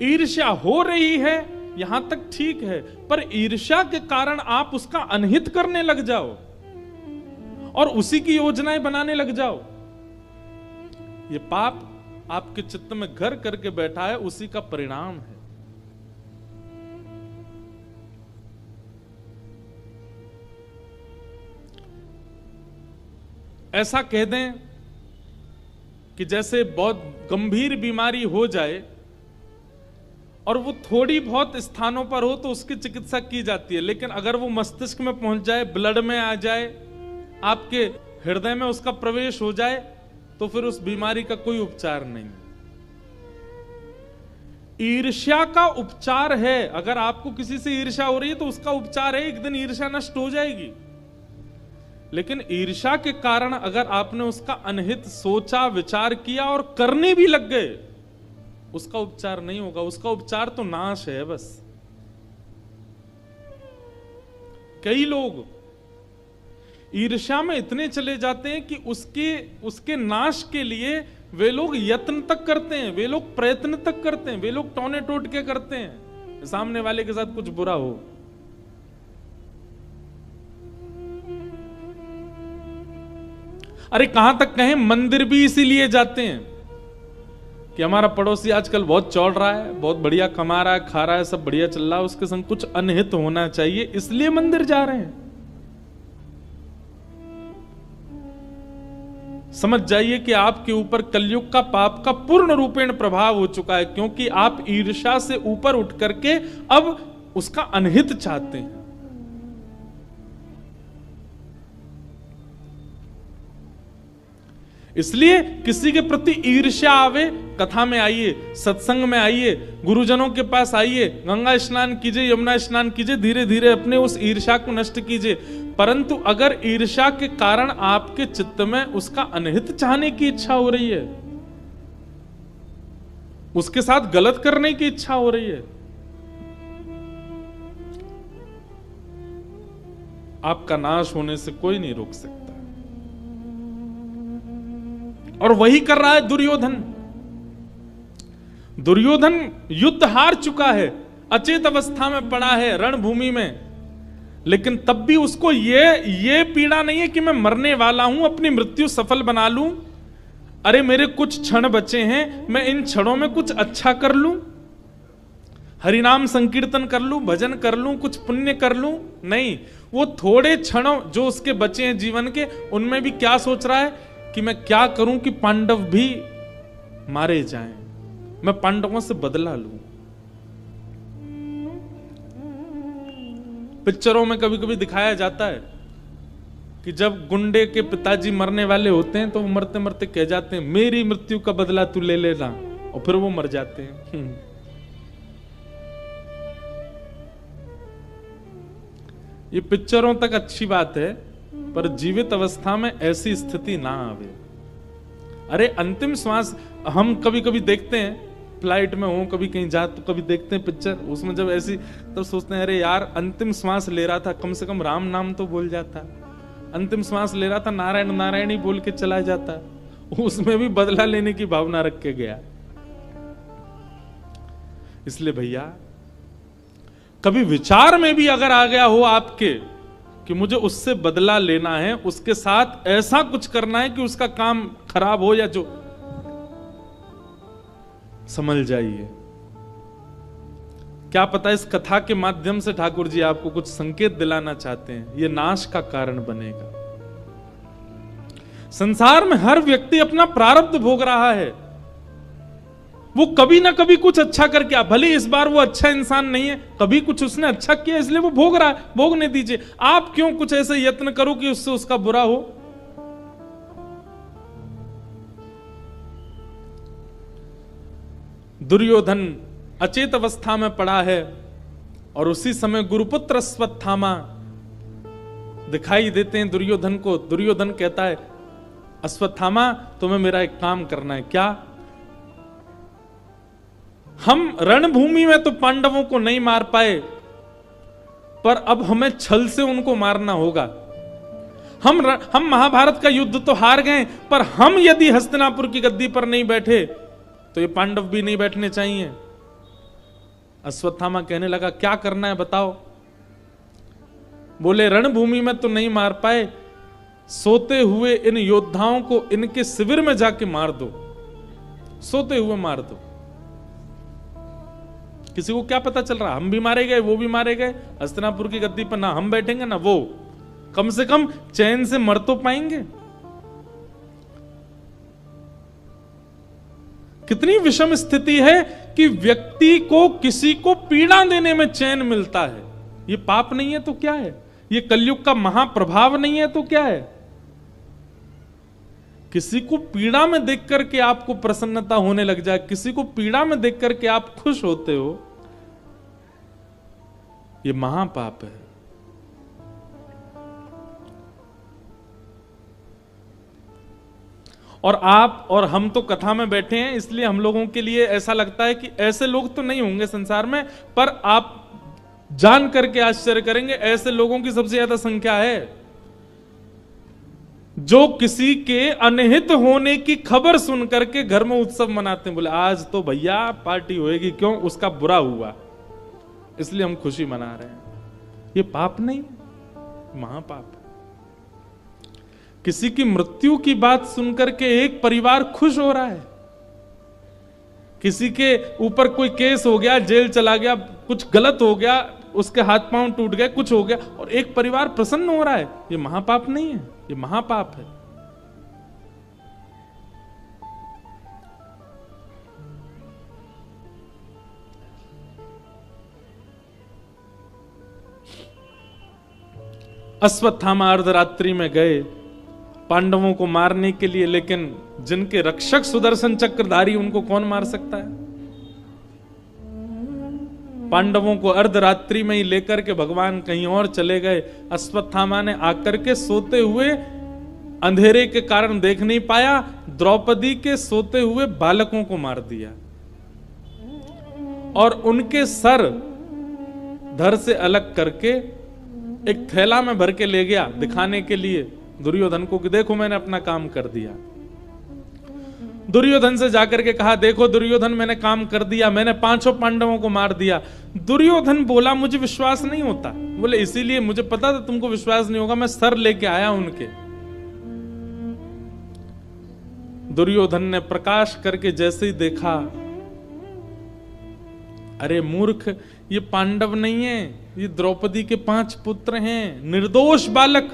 ईर्ष्या हो रही है यहां तक ठीक है, पर ईर्ष्या के कारण आप उसका अनहित करने लग जाओ और उसी की योजनाएं बनाने लग जाओ, ये पाप आपके चित्त में घर करके बैठा है, उसी का परिणाम है। ऐसा कह दें कि जैसे बहुत गंभीर बीमारी हो जाए और वो थोड़ी बहुत स्थानों पर हो तो उसकी चिकित्सा की जाती है, लेकिन अगर वो मस्तिष्क में पहुंच जाए, ब्लड में आ जाए, आपके हृदय में उसका प्रवेश हो जाए, तो फिर उस बीमारी का कोई उपचार नहीं। ईर्ष्या का उपचार है। अगर आपको किसी से ईर्ष्या हो रही है तो उसका उपचार है, एक दिन ईर्ष्या नष्ट हो जाएगी। लेकिन ईर्ष्या के कारण अगर आपने उसका अनहित सोचा, विचार किया और करने भी लग गए, उसका उपचार नहीं होगा। उसका उपचार तो नाश है बस। कई लोग ईर्ष्या में इतने चले जाते हैं कि उसके नाश के लिए वे लोग यत्न तक करते हैं, वे लोग प्रयत्न तक करते हैं, वे लोग टोने टोटके करते हैं सामने वाले के साथ कुछ बुरा हो। अरे कहां तक कहें, मंदिर भी इसीलिए जाते हैं कि हमारा पड़ोसी आजकल बहुत चौड़ रहा है, बहुत बढ़िया कमा रहा है, खा रहा है, सब बढ़िया चल रहा है, उसके संग कुछ अनहित होना चाहिए, इसलिए मंदिर जा रहे हैं। समझ जाइए कि आपके ऊपर कलयुग का पाप का पूर्ण रूपेण प्रभाव हो चुका है, क्योंकि आप ईर्ष्या से ऊपर उठ करके अब उसका अनहित चाहते हैं। इसलिए किसी के प्रति ईर्ष्या आवे, कथा में आइए, सत्संग में आइए, गुरुजनों के पास आइए, गंगा स्नान कीजिए, यमुना स्नान कीजिए, धीरे धीरे अपने उस ईर्ष्या को नष्ट कीजिए। परंतु अगर ईर्ष्या के कारण आपके चित्त में उसका अनहित चाहने की इच्छा हो रही है, उसके साथ गलत करने की इच्छा हो रही है, आपका नाश होने से कोई नहीं रोक सकता। और वही कर रहा है दुर्योधन। दुर्योधन युद्ध हार चुका है, अचेत अवस्था में पड़ा है रणभूमि में, लेकिन तब भी उसको ये पीड़ा नहीं है कि मैं मरने वाला हूं, अपनी मृत्यु सफल बना लूं। अरे मेरे कुछ क्षण बचे हैं, मैं इन क्षणों में कुछ अच्छा कर लूं, हरिनाम संकीर्तन कर लूं, भजन कर लूं, कुछ पुण्य कर लूं। नहीं, वो थोड़े क्षणों जो उसके बचे हैं जीवन के, उनमें भी क्या सोच रहा है कि मैं क्या करूं कि पांडव भी मारे जाएं, मैं पांडवों से बदला लूं। पिक्चरों में कभी कभी दिखाया जाता है कि जब गुंडे के पिताजी मरने वाले होते हैं तो वो मरते मरते कह जाते हैं, मेरी मृत्यु का बदला तू ले लेना, और फिर वो मर जाते हैं। ये पिक्चरों तक अच्छी बात है, पर जीवित अवस्था में ऐसी स्थिति ना आवे। अरे अंतिम श्वास हम कभी कभी देखते हैं, फ्लाइट में हो, कभी कहीं जा तो कभी देखते हैं पिक्चर, उसमें जब ऐसी, तब सोचते हैं अरे यार अंतिम श्वास ले रहा था, कम से कम राम नाम तो बोल जाता, अंतिम श्वास ले रहा था नारायण नारायण ही बोल के चला जाता, उसमें भी बदला लेने की भावना रख के गया। इसलिए भैया कभी विचार में भी अगर आ गया हो आपके कि मुझे उससे बदला लेना है, उसके साथ ऐसा कुछ करना है कि उसका काम खराब हो या जो, समझ जाइए, क्या पता इस कथा के माध्यम से ठाकुर जी आपको कुछ संकेत दिलाना चाहते हैं, ये नाश का कारण बनेगा। संसार में हर व्यक्ति अपना प्रारब्ध भोग रहा है, वो कभी ना कभी कुछ अच्छा करके, भले इस बार वो अच्छा इंसान नहीं है, कभी कुछ उसने अच्छा किया इसलिए वो भोग रहा है, भोगने दीजिए। आप क्यों कुछ ऐसे यत्न करो कि उससे उसका बुरा हो। दुर्योधन अचेत अवस्था में पड़ा है और उसी समय गुरुपुत्र अश्वत्थामा दिखाई देते हैं दुर्योधन को। दुर्योधन कहता है, अश्वत्थामा तुम्हें मेरा एक काम करना है। क्या? हम रणभूमि में तो पांडवों को नहीं मार पाए, पर अब हमें छल से उनको मारना होगा। हम महाभारत का युद्ध तो हार गए, पर हम यदि हस्तिनापुर की गद्दी पर नहीं बैठे तो ये पांडव भी नहीं बैठने चाहिए। अश्वत्थामा कहने लगा, क्या करना है बताओ। बोले, रणभूमि में तो नहीं मार पाए, सोते हुए इन योद्धाओं को इनके शिविर में जाके मार दो, सोते हुए मार दो। किसी को क्या पता चल रहा, हम भी मारे गए, वो भी मारे गए, हस्तिनापुर की गद्दी पर ना हम बैठेंगे ना वो, कम से कम चैन से मर तो पाएंगे। कितनी विषम स्थिति है कि व्यक्ति को किसी को पीड़ा देने में चैन मिलता है। ये पाप नहीं है तो क्या है? ये कलयुग का महाप्रभाव नहीं है तो क्या है? किसी को पीड़ा में देख करके आपको प्रसन्नता होने लग जाए, किसी को पीड़ा में देख करके आप खुश होते हो, ये महापाप है। और आप और हम तो कथा में बैठे हैं, इसलिए हम लोगों के लिए ऐसा लगता है कि ऐसे लोग तो नहीं होंगे संसार में, पर आप जान करके आश्चर्य करेंगे, ऐसे लोगों की सबसे ज्यादा संख्या है जो किसी के अनहित होने की खबर सुन करके घर में उत्सव मनाते हैं। बोले, आज तो भैया पार्टी होएगी, क्यों? उसका बुरा हुआ इसलिए हम खुशी मना रहे हैं। ये पाप नहीं, महापाप। किसी की मृत्यु की बात सुनकर के एक परिवार खुश हो रहा है, किसी के ऊपर कोई केस हो गया, जेल चला गया, कुछ गलत हो गया, उसके हाथ पांव टूट गए, कुछ हो गया और एक परिवार प्रसन्न हो रहा है, ये महापाप नहीं है, ये महापाप है। अश्वत्थामा अर्धरात्रि में गए पांडवों को मारने के लिए, लेकिन जिनके रक्षक सुदर्शन चक्रधारी, उनको कौन मार सकता है? पांडवों को अर्धरात्रि में ही लेकर के भगवान कहीं और चले गए। अश्वत्थामा ने आकर के सोते हुए, अंधेरे के कारण देख नहीं पाया, द्रौपदी के सोते हुए बालकों को मार दिया और उनके सर धड़ से अलग करके एक थैला में भर के ले गया, दिखाने के लिए दुर्योधन को कि देखो मैंने अपना काम कर दिया। दुर्योधन से जाकर के कहा, देखो दुर्योधन मैंने काम कर दिया, मैंने 5 पांडवों को मार दिया। दुर्योधन बोला, मुझे विश्वास नहीं होता। बोले इसीलिए मुझे पता था तुमको विश्वास नहीं होगा, मैं सर लेके आया उनके। दुर्योधन ने प्रकाश करके जैसे ही देखा, अरे मूर्ख, ये पांडव नहीं है, ये द्रौपदी के 5 पुत्र हैं, निर्दोष बालक।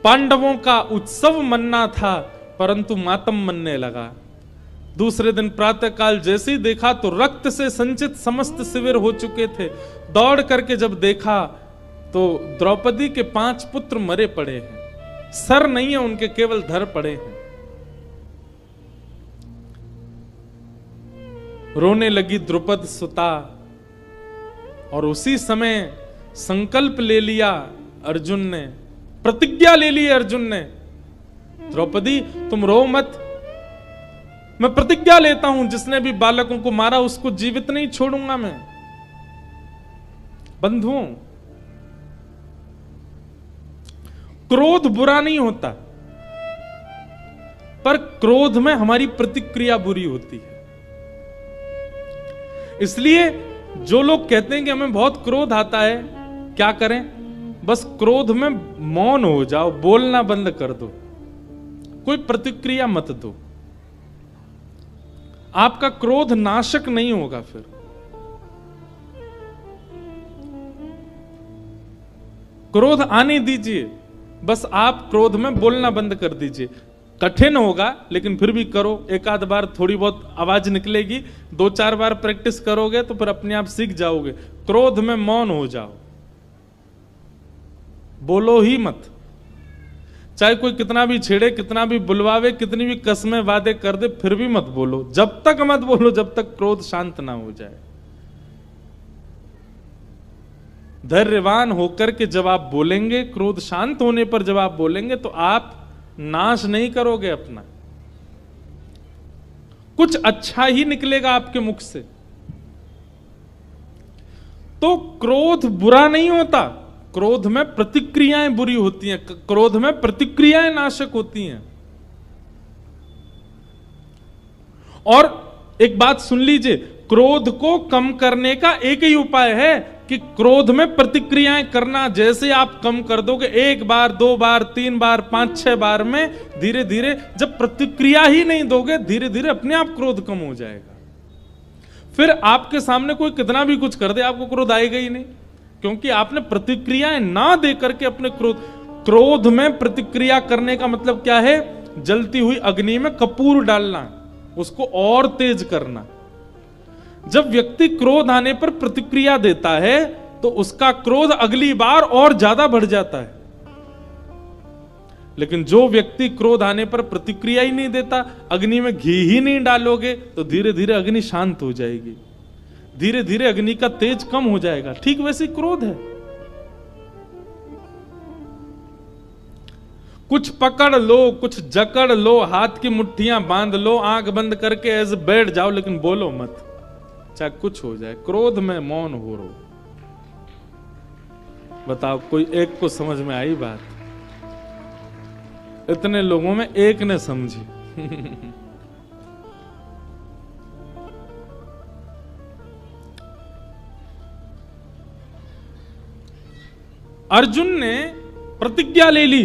पांडवों का उत्सव मनना था, परंतु मातम मनने लगा। दूसरे दिन प्रातःकाल जैसे ही देखा तो रक्त से संचित समस्त शिविर हो चुके थे। दौड़ करके जब देखा तो द्रौपदी के 5 पुत्र मरे पड़े हैं, सर नहीं है उनके, केवल धड़ पड़े हैं। रोने लगी द्रुपद सुता और उसी समय संकल्प ले लिया अर्जुन ने, प्रतिज्ञा ले ली अर्जुन ने, द्रौपदी तुम रो मत, मैं प्रतिज्ञा लेता हूं जिसने भी बालकों को मारा उसको जीवित नहीं छोड़ूंगा मैं। बंधुओं, क्रोध बुरा नहीं होता, पर क्रोध में हमारी प्रतिक्रिया बुरी होती है। इसलिए जो लोग कहते हैं कि हमें बहुत क्रोध आता है, क्या करें? बस क्रोध में मौन हो जाओ, बोलना बंद कर दो, कोई प्रतिक्रिया मत दो। आपका क्रोध नाशक नहीं होगा। फिर क्रोध आने दीजिए, बस आप क्रोध में बोलना बंद कर दीजिए। कठिन होगा लेकिन फिर भी करो, एक आध बार थोड़ी बहुत आवाज निकलेगी, 2-4 बार प्रैक्टिस करोगे तो फिर अपने आप सीख जाओगे। क्रोध में मौन हो जाओ, बोलो ही मत। चाहे कोई कितना भी छेड़े, कितना भी बुलवावे, कितनी भी कस्में वादे कर दे, फिर भी मत बोलो। जब तक मत बोलो जब तक क्रोध शांत ना हो जाए। धैर्यवान होकर के जब आप बोलेंगे, क्रोध शांत होने पर जब आप बोलेंगे, तो आप नाश नहीं करोगे अपना, कुछ अच्छा ही निकलेगा आपके मुख से। तो क्रोध बुरा नहीं होता, क्रोध में प्रतिक्रियाएं बुरी होती हैं, क्रोध में प्रतिक्रियाएं नाशक होती हैं। और एक बात सुन लीजिए, क्रोध को कम करने का एक ही उपाय है कि क्रोध में प्रतिक्रियाएं करना जैसे आप कम कर दोगे, 1 बार 2 बार 3 बार 5-6 बार में, धीरे धीरे जब प्रतिक्रिया ही नहीं दोगे, धीरे धीरे अपने आप क्रोध कम हो जाएगा। फिर आपके सामने कोई कितना भी कुछ कर दे, आपको क्रोध आएगा ही नहीं, क्योंकि आपने प्रतिक्रियाएं ना दे करके अपने क्रोध में प्रतिक्रिया करने का मतलब क्या है? जलती हुई अग्नि में कपूर डालना, उसको और तेज करना। जब व्यक्ति क्रोध आने पर प्रतिक्रिया देता है तो उसका क्रोध अगली बार और ज्यादा बढ़ जाता है। लेकिन जो व्यक्ति क्रोध आने पर प्रतिक्रिया ही नहीं देता, अग्नि में घी ही नहीं डालोगे, तो धीरे धीरे अग्नि शांत हो जाएगी, धीरे धीरे अग्नि का तेज कम हो जाएगा। ठीक वैसे क्रोध है, कुछ पकड़ लो, कुछ जकड़ लो, हाथ की मुट्ठियां बांध लो, आंख बंद करके ऐसे बैठ जाओ, लेकिन बोलो मत, चाहे कुछ हो जाए। क्रोध में मौन हो रो। बताओ, कोई एक को समझ में आई बात? इतने लोगों में एक ने समझी। अर्जुन ने प्रतिज्ञा ले ली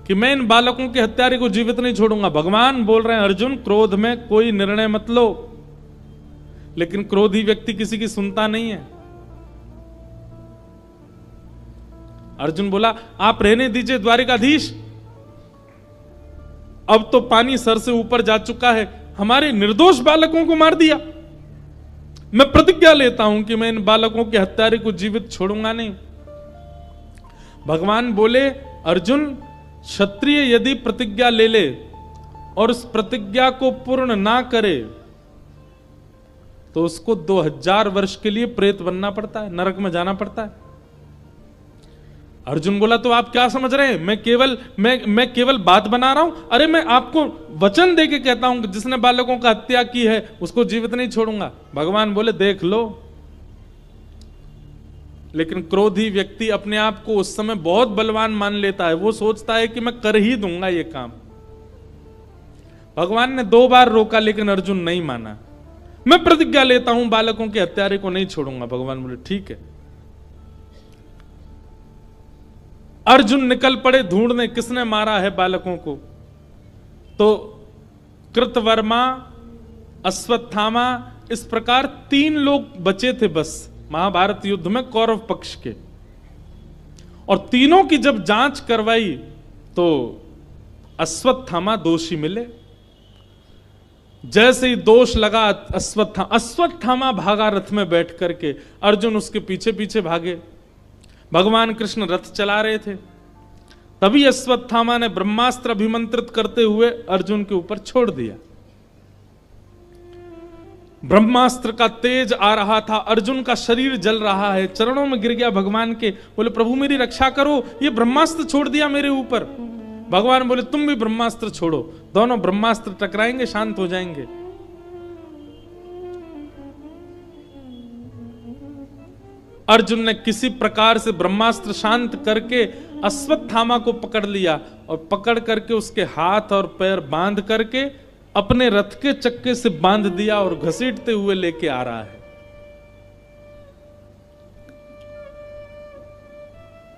कि मैं इन बालकों के हत्यारे को जीवित नहीं छोड़ूंगा। भगवान बोल रहे हैं अर्जुन क्रोध में कोई निर्णय मत लो, लेकिन क्रोधी व्यक्ति किसी की सुनता नहीं है। अर्जुन बोला आप रहने दीजिए द्वारिकाधीश, अब तो पानी सर से ऊपर जा चुका है, हमारे निर्दोष बालकों को मार दिया। मैं प्रतिज्ञा लेता हूं कि मैं इन बालकों के हत्यारे को जीवित छोड़ूंगा नहीं। भगवान बोले अर्जुन, क्षत्रिय यदि प्रतिज्ञा ले ले और उस प्रतिज्ञा को पूर्ण ना करे तो उसको 2000 वर्ष के लिए प्रेत बनना पड़ता है, नरक में जाना पड़ता है। अर्जुन बोला तो आप क्या समझ रहे हैं, मैं केवल बात बना रहा हूं? अरे मैं आपको वचन दे के कहता हूं कि जिसने बालकों का हत्या की है उसको जीवित नहीं छोड़ूंगा। भगवान बोले देख लो। लेकिन क्रोधी व्यक्ति अपने आप को उस समय बहुत बलवान मान लेता है, वो सोचता है कि मैं कर ही दूंगा ये काम। भगवान ने 2 बार रोका लेकिन अर्जुन नहीं माना। मैं प्रतिज्ञा लेता हूं बालकों के हत्यारे को नहीं छोड़ूंगा। भगवान बोले ठीक है। अर्जुन निकल पड़े ढूंढने किसने मारा है बालकों को। तो कृतवर्मा, अश्वत्थामा, इस प्रकार 3 लोग बचे थे बस महाभारत युद्ध में कौरव पक्ष के। और तीनों की जब जांच करवाई तो अश्वत्थामा दोषी मिले। जैसे ही दोष लगा अश्वत्थामा भागा रथ में बैठ करके, अर्जुन उसके पीछे पीछे भागे। भगवान कृष्ण रथ चला रहे थे, तभी अश्वत्थामा ने ब्रह्मास्त्र अभिमंत्रित करते हुए अर्जुन के ऊपर छोड़ दिया। ब्रह्मास्त्र का तेज आ रहा था, अर्जुन का शरीर जल रहा है, चरणों में गिर गया भगवान के, बोले प्रभु मेरी रक्षा करो, ये ब्रह्मास्त्र छोड़ दिया मेरे ऊपर। भगवान बोले तुम भी ब्रह्मास्त्र छोड़ो, दोनों ब्रह्मास्त्र टकराएंगे, शांत हो जाएंगे। अर्जुन ने किसी प्रकार से ब्रह्मास्त्र शांत करके अश्वत्थामा को पकड़ लिया और पकड़ करके उसके हाथ और पैर बांध करके अपने रथ के चक्के से बांध दिया और घसीटते हुए लेके आ रहा है।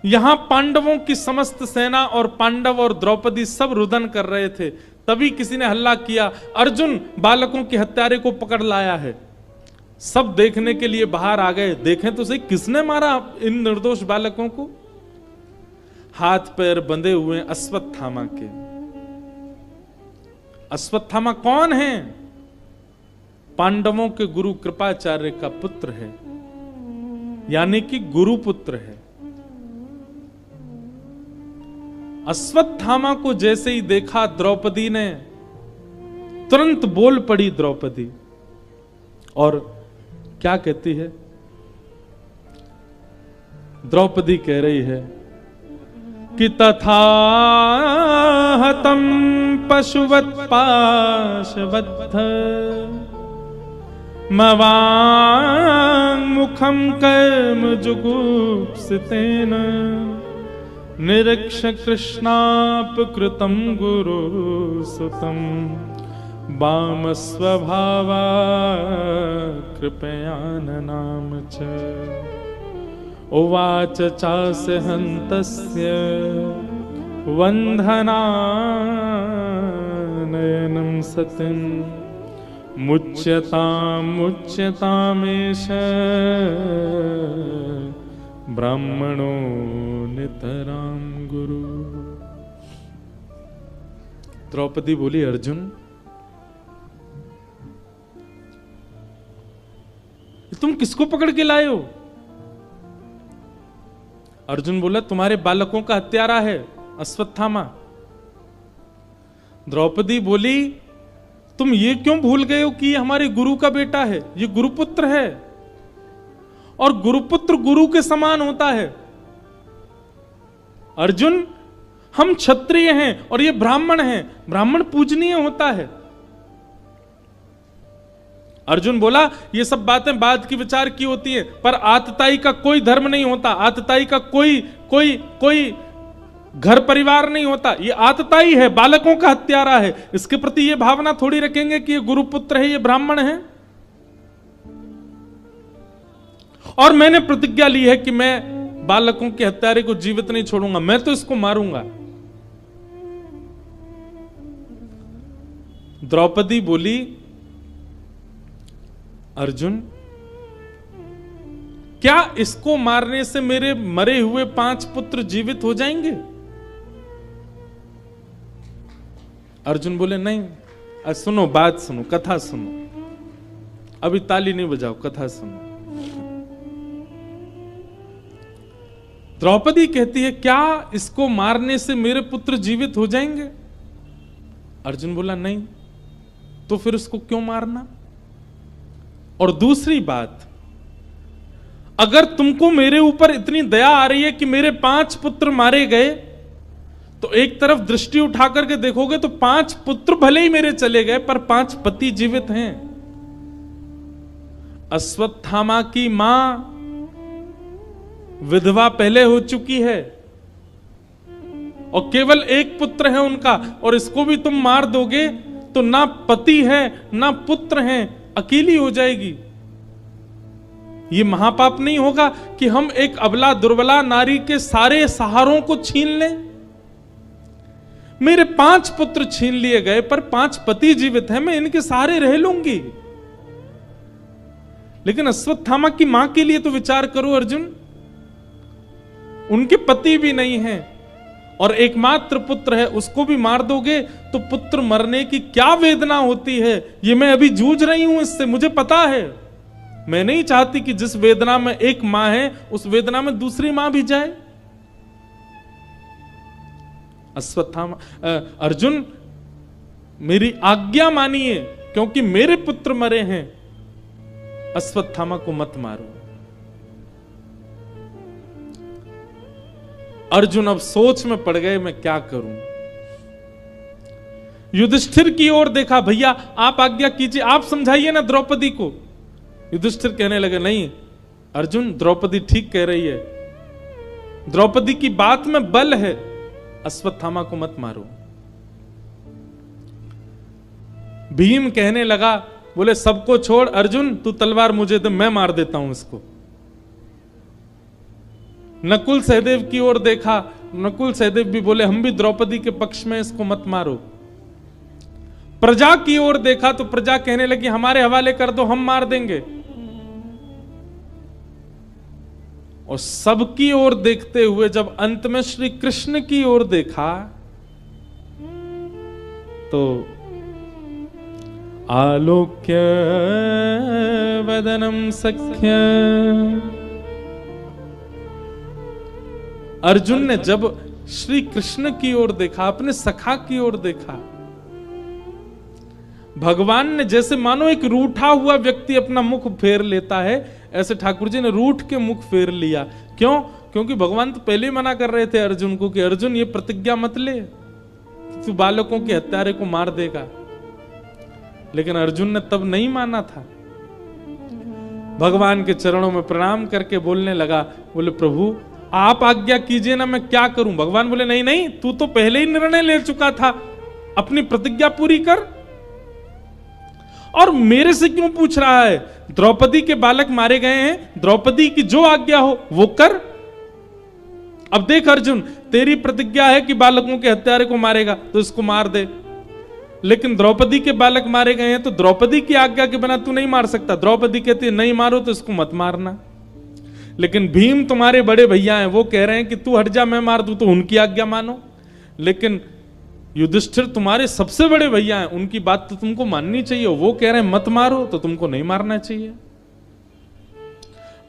यहां पांडवों की समस्त सेना और पांडव और द्रौपदी सब रुदन कर रहे थे, तभी किसी ने हल्ला किया अर्जुन बालकों के हत्यारे को पकड़ लाया है। सब देखने के लिए बाहर आ गए, देखें तो सही किसने मारा इन निर्दोष बालकों को। हाथ पैर बंधे हुए अश्वत्थामा के। अश्वत्थामा कौन है? पांडवों के गुरु कृपाचार्य का पुत्र है, यानी कि गुरुपुत्र है। अश्वत्थामा को जैसे ही देखा द्रौपदी ने, तुरंत बोल पड़ी द्रौपदी और क्या कहती है? द्रौपदी कह रही है कि तथा हतम पशुवत पाशबद्ध मवांग मुखम कर्म जुगुप्सितेन निरीक्ष कृष्णापकृतं गुरु सुतम वाम स्वभावा कृपयाननाम च उवाच चास्य हन्तस्य वन्धनानयनं सतिं मुच्यतामेष ब्राह्मणो नितराम गुरु। द्रौपदी बोली अर्जुन तुम किसको पकड़ के लाए हो? अर्जुन बोला तुम्हारे बालकों का हत्यारा है अश्वत्थामा। द्रौपदी बोली तुम ये क्यों भूल गए हो कि ये हमारे गुरु का बेटा है, ये गुरुपुत्र है और गुरुपुत्र गुरु के समान होता है। अर्जुन हम क्षत्रिय हैं और ये ब्राह्मण हैं, ब्राह्मण पूजनीय होता है। अर्जुन बोला ये सब बातें बाद की विचार की होती है, पर आतताई का कोई धर्म नहीं होता, आतताई का कोई घर परिवार नहीं होता, ये आतताई है, बालकों का हत्यारा है। इसके प्रति ये भावना थोड़ी रखेंगे कि ये गुरुपुत्र है, ये ब्राह्मण है। और मैंने प्रतिज्ञा ली है कि मैं बालकों के हत्यारे को जीवित नहीं छोड़ूंगा, मैं तो इसको मारूंगा। द्रौपदी बोली, अर्जुन, क्या इसको मारने से मेरे मरे हुए 5 पुत्र जीवित हो जाएंगे? अर्जुन बोले, नहीं। सुनो, बात सुनो, कथा सुनो, अभी ताली नहीं बजाओ, कथा सुनो। द्रौपदी कहती है, क्या इसको मारने से मेरे पुत्र जीवित हो जाएंगे? अर्जुन बोला, नहीं। तो फिर उसको क्यों मारना? और दूसरी बात, अगर तुमको मेरे ऊपर इतनी दया आ रही है कि मेरे 5 पुत्र मारे गए, तो एक तरफ दृष्टि उठा करके देखोगे तो 5 पुत्र भले ही मेरे चले गए, पर 5 पति जीवित हैं। अश्वत्थामा की मां विधवा पहले हो चुकी है और केवल एक पुत्र है उनका, और इसको भी तुम मार दोगे तो ना पति है ना पुत्र है, अकेली हो जाएगी। ये महापाप नहीं होगा कि हम एक अबला दुर्बला नारी के सारे सहारों को छीन लें? मेरे 5 पुत्र छीन लिए गए पर 5 पति जीवित हैं, मैं इनके सहारे रह लूंगी। लेकिन अश्वत्थामा की मां के लिए तो विचार करो अर्जुन, उनके पति भी नहीं हैं और एकमात्र पुत्र है, उसको भी मार दोगे तो पुत्र मरने की क्या वेदना होती है, ये मैं अभी जूझ रही हूं इससे, मुझे पता है। मैं नहीं चाहती कि जिस वेदना में एक मां है उस वेदना में दूसरी मां भी जाए। अश्वत्थामा, अर्जुन मेरी आज्ञा मानिए, क्योंकि मेरे पुत्र मरे हैं, अश्वत्थामा को मत मारो। अर्जुन अब सोच में पड़ गए, मैं क्या करूं। युधिष्ठिर की ओर देखा, भैया आप आज्ञा कीजिए, आप समझाइए ना द्रौपदी को। युधिष्ठिर कहने लगे, नहीं अर्जुन, द्रौपदी ठीक कह रही है, द्रौपदी की बात में बल है, अश्वत्थामा को मत मारो। भीम कहने लगा, बोले सबको छोड़ अर्जुन, तू तलवार मुझे दे, मैं मार देता हूं इसको। नकुल सहदेव की ओर देखा, नकुल सहदेव भी बोले हम भी द्रौपदी के पक्ष में, इसको मत मारो। प्रजा की ओर देखा तो प्रजा कहने लगी हमारे हवाले कर दो, हम मार देंगे। और सबकी ओर देखते हुए जब अंत में श्री कृष्ण की ओर देखा तो आलोक्य वदनम सख्य, अर्जुन ने जब श्री कृष्ण की ओर देखा, अपने सखा की ओर देखा, भगवान ने जैसे मानो एक रूठा हुआ व्यक्ति अपना मुख फेर लेता है, ऐसे ठाकुर जी ने रूठ के मुख फेर लिया। क्यों? क्योंकि भगवान तो पहले ही मना कर रहे थे अर्जुन को कि अर्जुन ये प्रतिज्ञा मत ले, तू बालकों के हत्यारे को मार देगा। लेकिन अर्जुन ने तब नहीं माना था। भगवान के चरणों में प्रणाम करके बोलने लगा, बोले प्रभु आप आज्ञा कीजिए ना, मैं क्या करूं। भगवान बोले नहीं नहीं, तू तो पहले ही निर्णय ले चुका था, अपनी प्रतिज्ञा पूरी कर, और मेरे से क्यों पूछ रहा है? द्रौपदी के बालक मारे गए हैं, द्रौपदी की जो आज्ञा हो वो कर। अब देख अर्जुन, तेरी प्रतिज्ञा है कि बालकों के हत्यारे को मारेगा तो इसको मार दे, लेकिन द्रौपदी के बालक मारे गए हैं तो द्रौपदी की आज्ञा के बिना तू नहीं मार सकता। द्रौपदी कहती है नहीं मारो तो इसको मत मारना। लेकिन भीम तुम्हारे बड़े भैया हैं, वो कह रहे हैं कि तू हट जा मैं मार दूं, तो उनकी आज्ञा मानो। लेकिन युधिष्ठिर तुम्हारे सबसे बड़े भैया हैं, उनकी बात तो तुमको माननी चाहिए। वो कह रहे हैं मत मारो तो तुमको नहीं मारना चाहिए।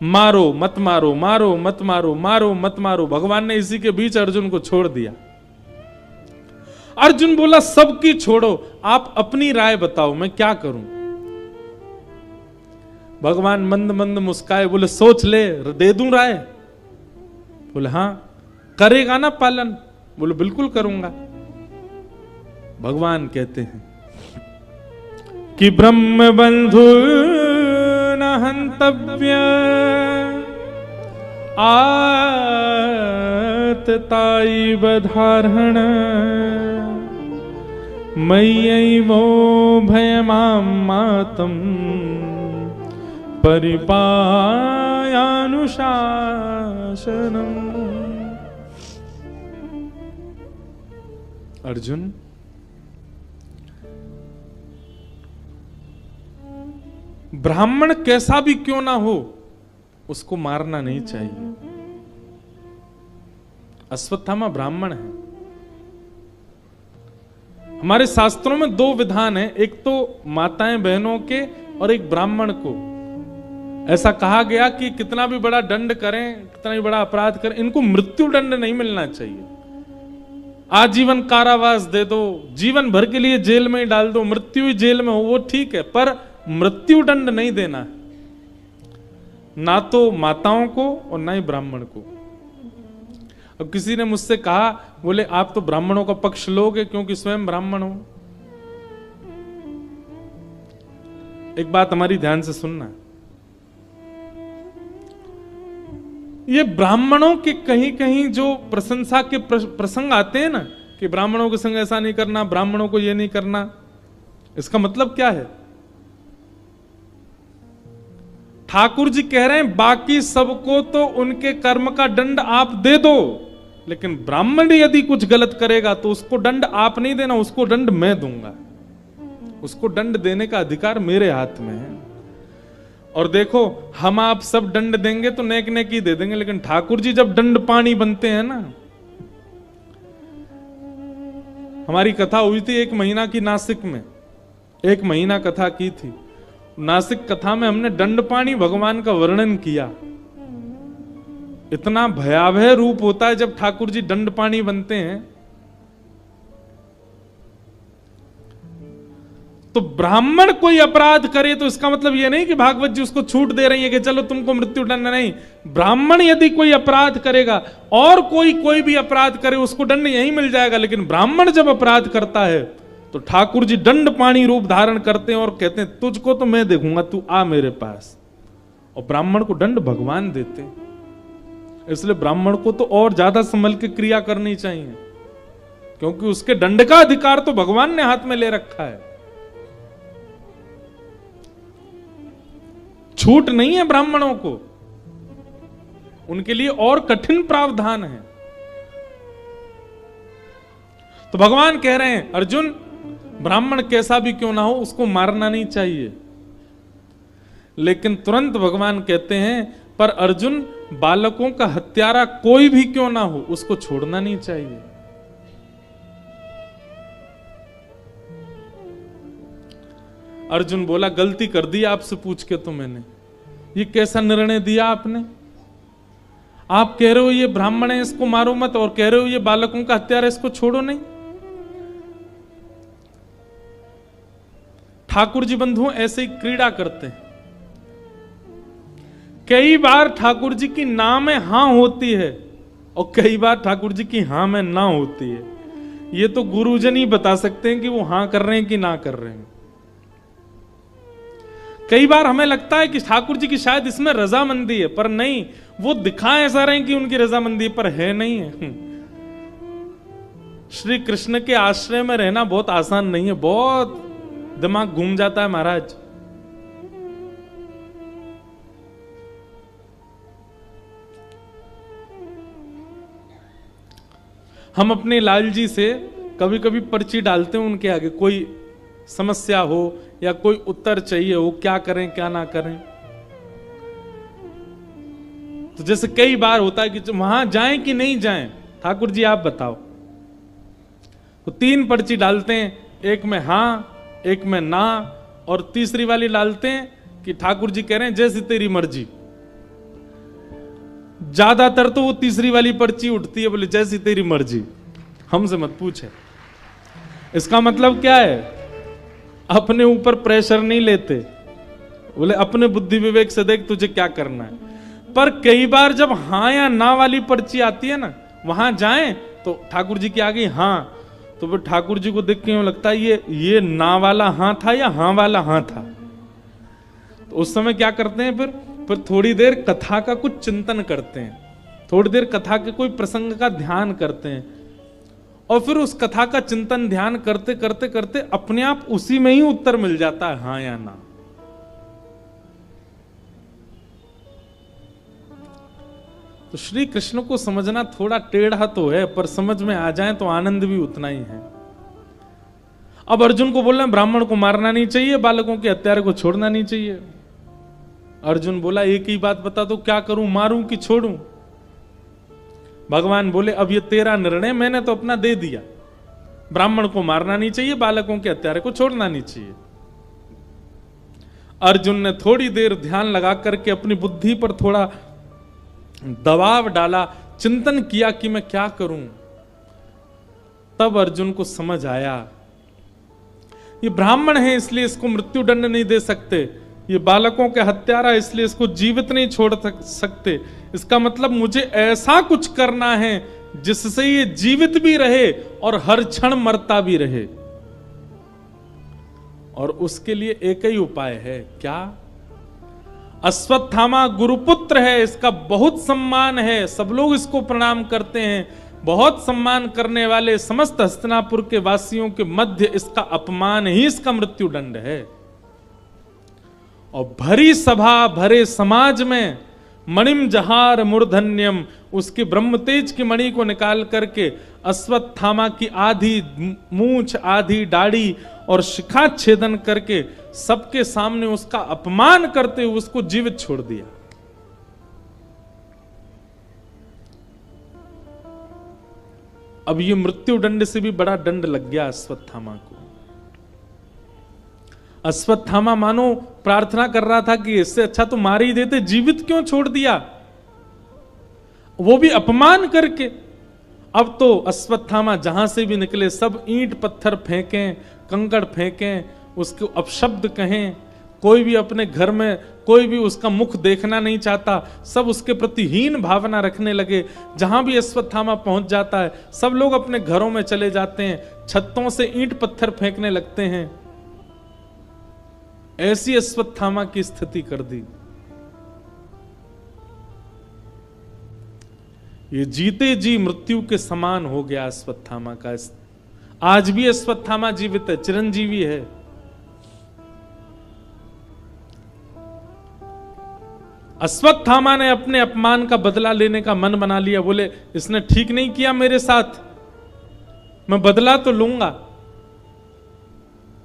मारो मत मारो, मारो मत मारो, मारो मत मारो, भगवान ने इसी के बीच अर्जुन को छोड़ दिया। अर्जुन बोला सबकी छोड़ो, आप अपनी राय बताओ, मैं क्या करूं। भगवान मंद मंद मुस्काए, बोले सोच ले, दे दूं राय। बोले हां, करेगा ना पालन? बोले बिल्कुल करूंगा। भगवान कहते हैं कि ब्रह्म बंधु न हंतव्य आतताई बधारण मय्यैवो भयमां मातम परिपाययन्ति धर्मयानुशासनम्। अर्जुन, ब्राह्मण कैसा भी क्यों ना हो उसको मारना नहीं चाहिए। अश्वत्थामा ब्राह्मण है। हमारे शास्त्रों में दो विधान है, एक तो माताएं बहनों के और एक ब्राह्मण को। ऐसा कहा गया कि कितना भी बड़ा दंड करें, कितना भी बड़ा अपराध करें, इनको मृत्यु दंड नहीं मिलना चाहिए। आजीवन कारावास दे दो, जीवन भर के लिए जेल में ही डाल दो, मृत्यु ही जेल में हो, वो ठीक है, पर मृत्यु दंड नहीं देना है, ना तो माताओं को और ना ही ब्राह्मण को। अब किसी ने मुझसे कहा, बोले आप तो ब्राह्मणों का पक्ष लोगे क्योंकि स्वयं ब्राह्मण हो। एक बात हमारी ध्यान से सुनना, ये ब्राह्मणों के कहीं कहीं जो प्रशंसा के प्रसंग आते हैं ना, कि ब्राह्मणों के संग ऐसा नहीं करना, ब्राह्मणों को ये नहीं करना, इसका मतलब क्या है? ठाकुर जी कह रहे हैं बाकी सबको तो उनके कर्म का दंड आप दे दो, लेकिन ब्राह्मण यदि कुछ गलत करेगा तो उसको दंड आप नहीं देना, उसको दंड मैं दूंगा। उसको दंड देने का अधिकार मेरे हाथ में है। और देखो, हम आप सब दंड देंगे तो नेक नेक ही दे देंगे, लेकिन ठाकुर जी जब दंड पानी बनते हैं ना। हमारी कथा हुई थी 1 महीना की नासिक में, 1 महीना कथा की थी। नासिक कथा में हमने दंड पानी भगवान का वर्णन किया। इतना भयावह रूप होता है जब ठाकुर जी दंड पानी बनते हैं। तो ब्राह्मण कोई अपराध करे तो इसका मतलब यह नहीं कि भागवत जी उसको छूट दे रही है कि चलो तुमको मृत्यु दंड नहीं। ब्राह्मण यदि कोई अपराध करेगा और कोई भी अपराध करे उसको दंड यही मिल जाएगा, लेकिन ब्राह्मण जब अपराध करता है तो ठाकुर जी दंड पानी रूप धारण करते हैं और कहते हैं तुझको तो मैं देखूंगा, तू आ मेरे पास। और ब्राह्मण को दंड भगवान देते, इसलिए ब्राह्मण को तो और ज्यादा संभल के क्रिया करनी चाहिए, क्योंकि उसके दंड का अधिकार तो भगवान ने हाथ में ले रखा है। छूट नहीं है ब्राह्मणों को, उनके लिए और कठिन प्रावधान है। तो भगवान कह रहे हैं अर्जुन, ब्राह्मण कैसा भी क्यों ना हो उसको मारना नहीं चाहिए। लेकिन तुरंत भगवान कहते हैं पर अर्जुन, बालकों का हत्यारा कोई भी क्यों ना हो उसको छोड़ना नहीं चाहिए। अर्जुन बोला गलती कर दी आपसे पूछ के, तो मैंने ये कैसा निर्णय दिया आपने? आप कह रहे हो ये ब्राह्मण है इसको मारो मत, और कह रहे हो ये बालकों का हत्यारा इसको छोड़ो नहीं। ठाकुर जी बंधुओं ऐसे ही क्रीड़ा करते हैं। कई बार ठाकुर जी की ना में हां होती है और कई बार ठाकुर जी की हां में ना होती है। ये तो गुरुजन ही बता सकते हैं कि वो हां कर रहे हैं कि ना कर रहे हैं। कई बार हमें लगता है कि ठाकुर जी की शायद इसमें रजामंदी है, पर नहीं, वो दिखाएं ऐसा रहे कि उनकी रजामंदी पर है नहीं है। श्री कृष्ण के आश्रय में रहना बहुत आसान नहीं है, बहुत दिमाग घूम जाता है महाराज। हम अपने लाल जी से कभी कभी पर्ची डालते हैं उनके आगे, कोई समस्या हो या कोई उत्तर चाहिए हो, क्या करें क्या ना करें। तो जैसे कई बार होता है कि वहां जाएं कि नहीं जाएं, ठाकुर जी आप बताओ। तो 3 पर्ची डालते हैं, एक में हां, एक में ना, और तीसरी वाली डालते हैं कि ठाकुर जी कह रहे हैं जैसी तेरी मर्जी। ज्यादातर तो वो तीसरी वाली पर्ची उठती है, बोले जैसी तेरी मर्जी, हमसे मत पूछे। इसका मतलब क्या है? अपने ऊपर प्रेशर नहीं लेते, बोले अपने बुद्धि विवेक से देख तुझे क्या करना है। पर कई बार जब हां या ना वाली पर्ची आती है ना, वहां जाएं तो ठाकुर जी की आ गई हां, तो फिर ठाकुर जी को देख के यूं लगता है ये ना वाला हां था या हां वाला हां था। तो उस समय क्या करते हैं, फिर थोड़ी देर कथा का कुछ चिंतन करते हैं, थोड़ी देर कथा के कोई प्रसंग का ध्यान करते हैं, और फिर उस कथा का चिंतन ध्यान करते करते करते अपने आप उसी में ही उत्तर मिल जाता है, हां या ना। तो श्री कृष्ण को समझना थोड़ा टेढ़ा तो है, पर समझ में आ जाए तो आनंद भी उतना ही है। अब अर्जुन को बोल रहे हैं ब्राह्मण को मारना नहीं चाहिए, बालकों के हत्यारे को छोड़ना नहीं चाहिए। अर्जुन बोला एक ही बात बता दो, क्या करूं, मारूं कि छोड़ूं? भगवान बोले अब ये तेरा निर्णय, मैंने तो अपना दे दिया। ब्राह्मण को मारना नहीं चाहिए, बालकों के हत्यारे को छोड़ना नहीं चाहिए। अर्जुन ने थोड़ी देर ध्यान लगा करके अपनी बुद्धि पर थोड़ा दबाव डाला, चिंतन किया कि मैं क्या करूं। तब अर्जुन को समझ आया ये ब्राह्मण है इसलिए इसको मृत्यु दंड नहीं दे सकते, ये बालकों के हत्यारा इसलिए इसको जीवित नहीं छोड़ सकते। इसका मतलब मुझे ऐसा कुछ करना है जिससे ये जीवित भी रहे और हर क्षण मरता भी रहे। और उसके लिए एक ही उपाय है, क्या? अश्वत्थामा गुरुपुत्र है, इसका बहुत सम्मान है, सब लोग इसको प्रणाम करते हैं। बहुत सम्मान करने वाले समस्त हस्तिनापुर के वासियों के मध्य इसका अपमान ही इसका मृत्यु दंड है। और भरी सभा भरे समाज में मणिम जहार मूर्धन्यम, उसके ब्रह्म तेज की मणि को निकाल करके अश्वत्थामा की आधी मूंछ, आधी दाढ़ी और शिखा छेदन करके सबके सामने उसका अपमान करते हुए उसको जीवित छोड़ दिया। अब ये मृत्यु दंड से भी बड़ा दंड लग गया अश्वत्थामा को। अश्वत्थामा मानो प्रार्थना कर रहा था कि इससे अच्छा तो मार ही देते, जीवित क्यों छोड़ दिया, वो भी अपमान करके। अब तो अश्वत्थामा जहां से भी निकले सब ईंट पत्थर फेंकें, कंकड़ फेंकें, उसको अपशब्द कहें। कोई भी अपने घर में कोई भी उसका मुख देखना नहीं चाहता, सब उसके प्रति हीन भावना रखने लगे। जहां भी अश्वत्थामा पहुंच जाता है सब लोग अपने घरों में चले जाते हैं, छतों से ईंट पत्थर फेंकने लगते हैं। ऐसी अश्वत्थामा की स्थिति कर दी। ये जीते जी मृत्यु के समान हो गया अश्वत्थामा का। आज भी अश्वत्थामा जीवित है, चिरंजीवी है। अश्वत्थामा ने अपने अपमान का बदला लेने का मन बना लिया। बोले इसने ठीक नहीं किया मेरे साथ, मैं बदला तो लूंगा।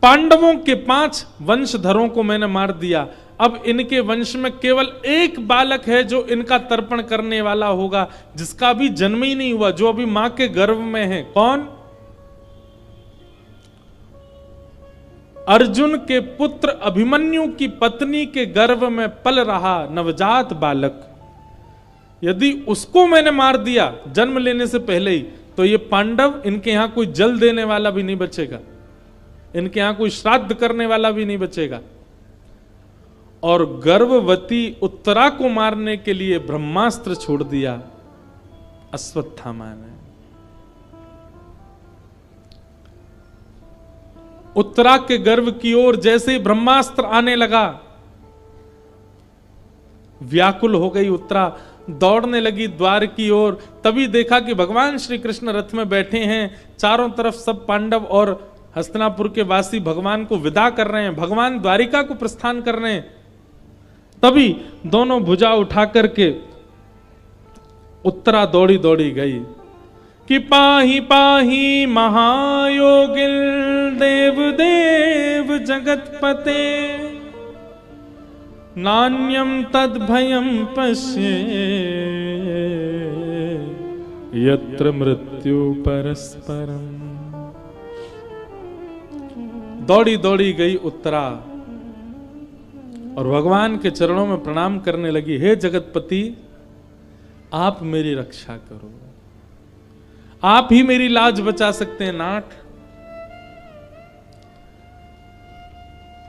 पांडवों के 5 वंशधरों को मैंने मार दिया, अब इनके वंश में केवल एक बालक है जो इनका तर्पण करने वाला होगा, जिसका अभी जन्म ही नहीं हुआ, जो अभी मां के गर्भ में है। कौन? अर्जुन के पुत्र अभिमन्यु की पत्नी के गर्भ में पल रहा नवजात बालक। यदि उसको मैंने मार दिया जन्म लेने से पहले ही, तो ये पांडव, इनके यहां कोई जल देने वाला भी नहीं बचेगा, इनके यहां कोई श्राद्ध करने वाला भी नहीं बचेगा। और गर्भवती उत्तरा को मारने के लिए ब्रह्मास्त्र छोड़ दिया अश्वत्थामा ने। उत्तरा के गर्भ की ओर जैसे ही ब्रह्मास्त्र आने लगा, व्याकुल हो गई उत्तरा, दौड़ने लगी द्वार की ओर। तभी देखा कि भगवान श्री कृष्ण रथ में बैठे हैं, चारों तरफ सब पांडव और हस्तिनापुर के वासी भगवान को विदा कर रहे हैं, भगवान द्वारिका को प्रस्थान कर रहे हैं। तभी दोनों भुजा उठा करके उत्तरा दौड़ी दौड़ी गई कि पाही पाही महायोगिल देव देव जगतपते, नान्यम तद भयम पश्ये यत्र मृत्यु परस्परम। दौड़ी दौड़ी गई उत्तरा और भगवान के चरणों में प्रणाम करने लगी। हे जगतपति, आप मेरी रक्षा करो, आप ही मेरी लाज बचा सकते हैं नाथ।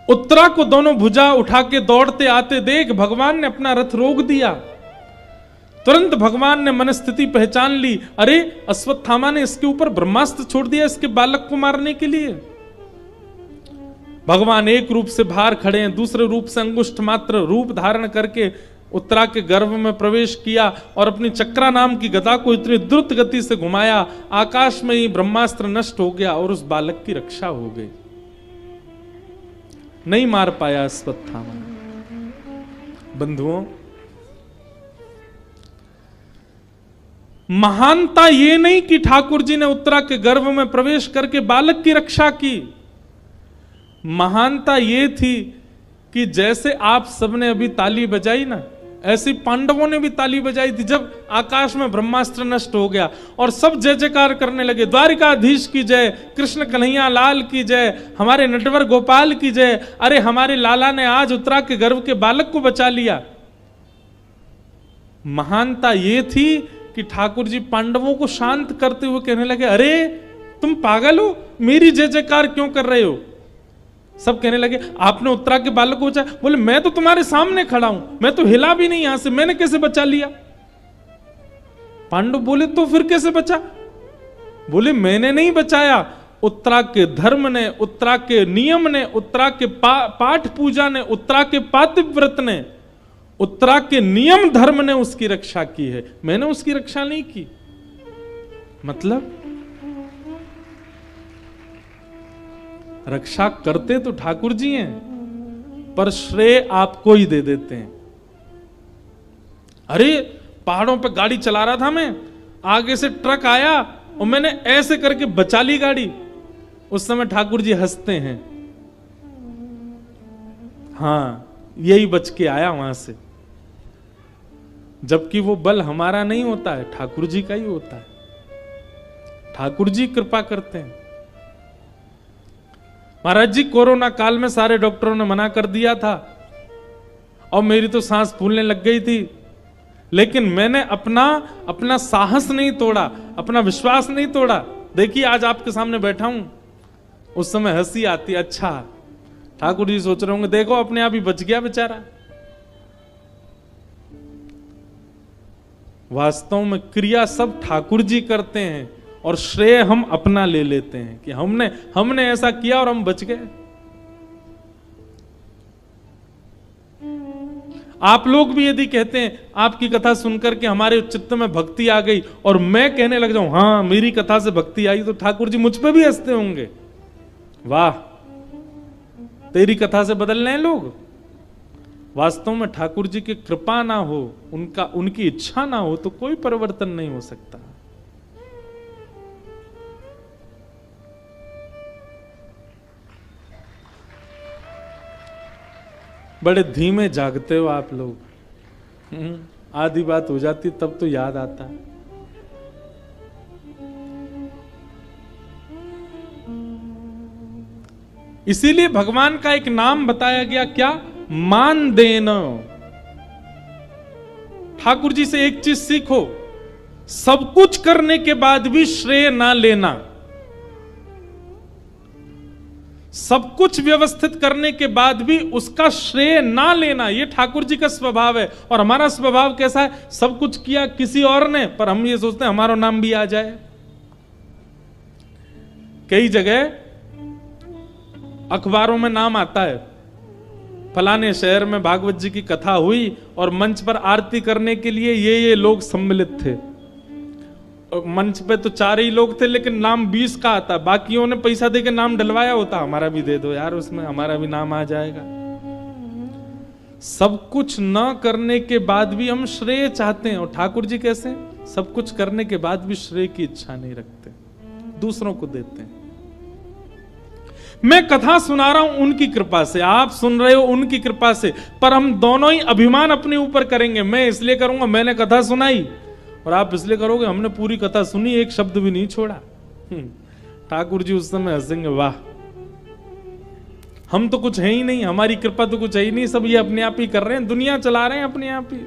उत्तरा को दोनों भुजा उठा के दौड़ते आते देख भगवान ने अपना रथ रोक दिया। तुरंत भगवान ने मनस्थिति पहचान ली, अरे अश्वत्थामा ने इसके ऊपर ब्रह्मास्त्र छोड़ दिया इसके बालक को मारने के लिए। भगवान एक रूप से बाहर खड़े हैं, दूसरे रूप से अंगुष्ठ मात्र रूप धारण करके उत्तरा के गर्भ में प्रवेश किया और अपनी चक्रा नाम की गदा को इतनी द्रुत गति से घुमाया, आकाश में ही ब्रह्मास्त्र नष्ट हो गया और उस बालक की रक्षा हो गई। नहीं मार पाया अश्वत्थामा। बंधुओं, महानता ये नहीं कि ठाकुर जी ने उत्तरा के गर्भ में प्रवेश करके बालक की रक्षा की। महानता ये थी कि जैसे आप सबने अभी ताली बजाई ना, ऐसी पांडवों ने भी ताली बजाई थी जब आकाश में ब्रह्मास्त्र नष्ट हो गया और सब जय जयकार करने लगे, द्वारिकाधीश की जय, कृष्ण कन्हैया लाल की जय, हमारे नटवर गोपाल की जय, अरे हमारे लाला ने आज उत्तरा के गर्भ के बालक को बचा लिया। महानता ये थी कि ठाकुर जी पांडवों को शांत करते हुए कहने लगे, अरे तुम पागल हो, मेरी जय जयकार क्यों कर रहे हो? सब कहने लगे, आपने उत्तरा के बालक को बचाया। बोले, मैं तो तुम्हारे सामने खड़ा हूं, मैं तो हिला भी नहीं यहां से, मैंने कैसे बचा लिया? पांडव बोले, तो फिर कैसे बचा? बोले, मैंने नहीं बचाया, उत्तरा के धर्म ने, उत्तरा के नियम ने, उत्तरा के पाठ पूजा ने, उत्तरा के पातिव्रत ने, उत्तरा के नियम धर्म ने उसकी रक्षा की है, मैंने उसकी रक्षा नहीं की। मतलब रक्षा करते तो ठाकुर जी हैं, पर श्रेय आपको ही दे देते हैं। अरे पहाड़ों पे गाड़ी चला रहा था मैं, आगे से ट्रक आया और मैंने ऐसे करके बचा ली गाड़ी। उस समय ठाकुर जी हंसते हैं, हाँ यही बच के आया वहां से। जबकि वो बल हमारा नहीं होता है, ठाकुर जी का ही होता है। ठाकुर जी कृपा करते हैं। महाराज जी, कोरोना काल में सारे डॉक्टरों ने मना कर दिया था और मेरी तो सांस फूलने लग गई थी, लेकिन मैंने अपना साहस नहीं तोड़ा, अपना विश्वास नहीं तोड़ा। देखिए आज आपके सामने बैठा हूं। उस समय हंसी आती, अच्छा ठाकुर जी सोच रहे होंगे, देखो अपने आप ही बच गया बेचारा। वास्तव में क्रिया सब ठाकुर जी करते हैं और श्रेय हम अपना ले लेते हैं कि हमने ऐसा किया और हम बच गए। आप लोग भी यदि कहते हैं आपकी कथा सुनकर के हमारे चित्त में भक्ति आ गई और मैं कहने लग जाऊं हाँ मेरी कथा से भक्ति आई, तो ठाकुर जी मुझ पे भी हंसते होंगे, वाह तेरी कथा से बदल रहे हैं लोग। वास्तव में ठाकुर जी की कृपा ना हो, उनकी इच्छा ना हो तो कोई परिवर्तन नहीं हो सकता। बड़े धीमे जागते हो आप लोग। आधी बात हो जाती तब तो याद आता है। इसीलिए भगवान का एक नाम बताया गया, क्या? मान देना। ठाकुर जी से एक चीज सीखो, सब कुछ करने के बाद भी श्रेय ना लेना। सब कुछ व्यवस्थित करने के बाद भी उसका श्रेय ना लेना, यह ठाकुर जी का स्वभाव है। और हमारा स्वभाव कैसा है? सब कुछ किया किसी और ने, पर हम ये सोचते हैं हमारा नाम भी आ जाए। कई जगह अखबारों में नाम आता है, फलाने शहर में भागवत जी की कथा हुई और मंच पर आरती करने के लिए ये लोग सम्मिलित थे। मंच पे तो 4 ही लोग थे, लेकिन नाम 20 का आता, बाकियों ने पैसा देके नाम डलवाया होता, हमारा भी दे दो यार, उसमें हमारा भी नाम आ जाएगा। सब कुछ न करने के बाद भी हम श्रेय चाहते हैं, और ठाकुर जी कैसे? सब कुछ करने के बाद भी श्रेय की इच्छा नहीं रखते, दूसरों को देते हैं। मैं कथा सुना रहा हूं उनकी कृपा से, आप सुन रहे हो उनकी कृपा से, पर हम दोनों ही अभिमान अपने ऊपर करेंगे। मैं इसलिए करूंगा मैंने कथा सुनाई, और आप इसलिए करोगे हमने पूरी कथा सुनी, एक शब्द भी नहीं छोड़ा। ठाकुर जी उस समय हंसेंगे, वाह हम तो कुछ है ही नहीं, हमारी कृपा तो कुछ है ही नहीं, सब ये अपने आप ही कर रहे हैं, दुनिया चला रहे हैं अपने आप ही।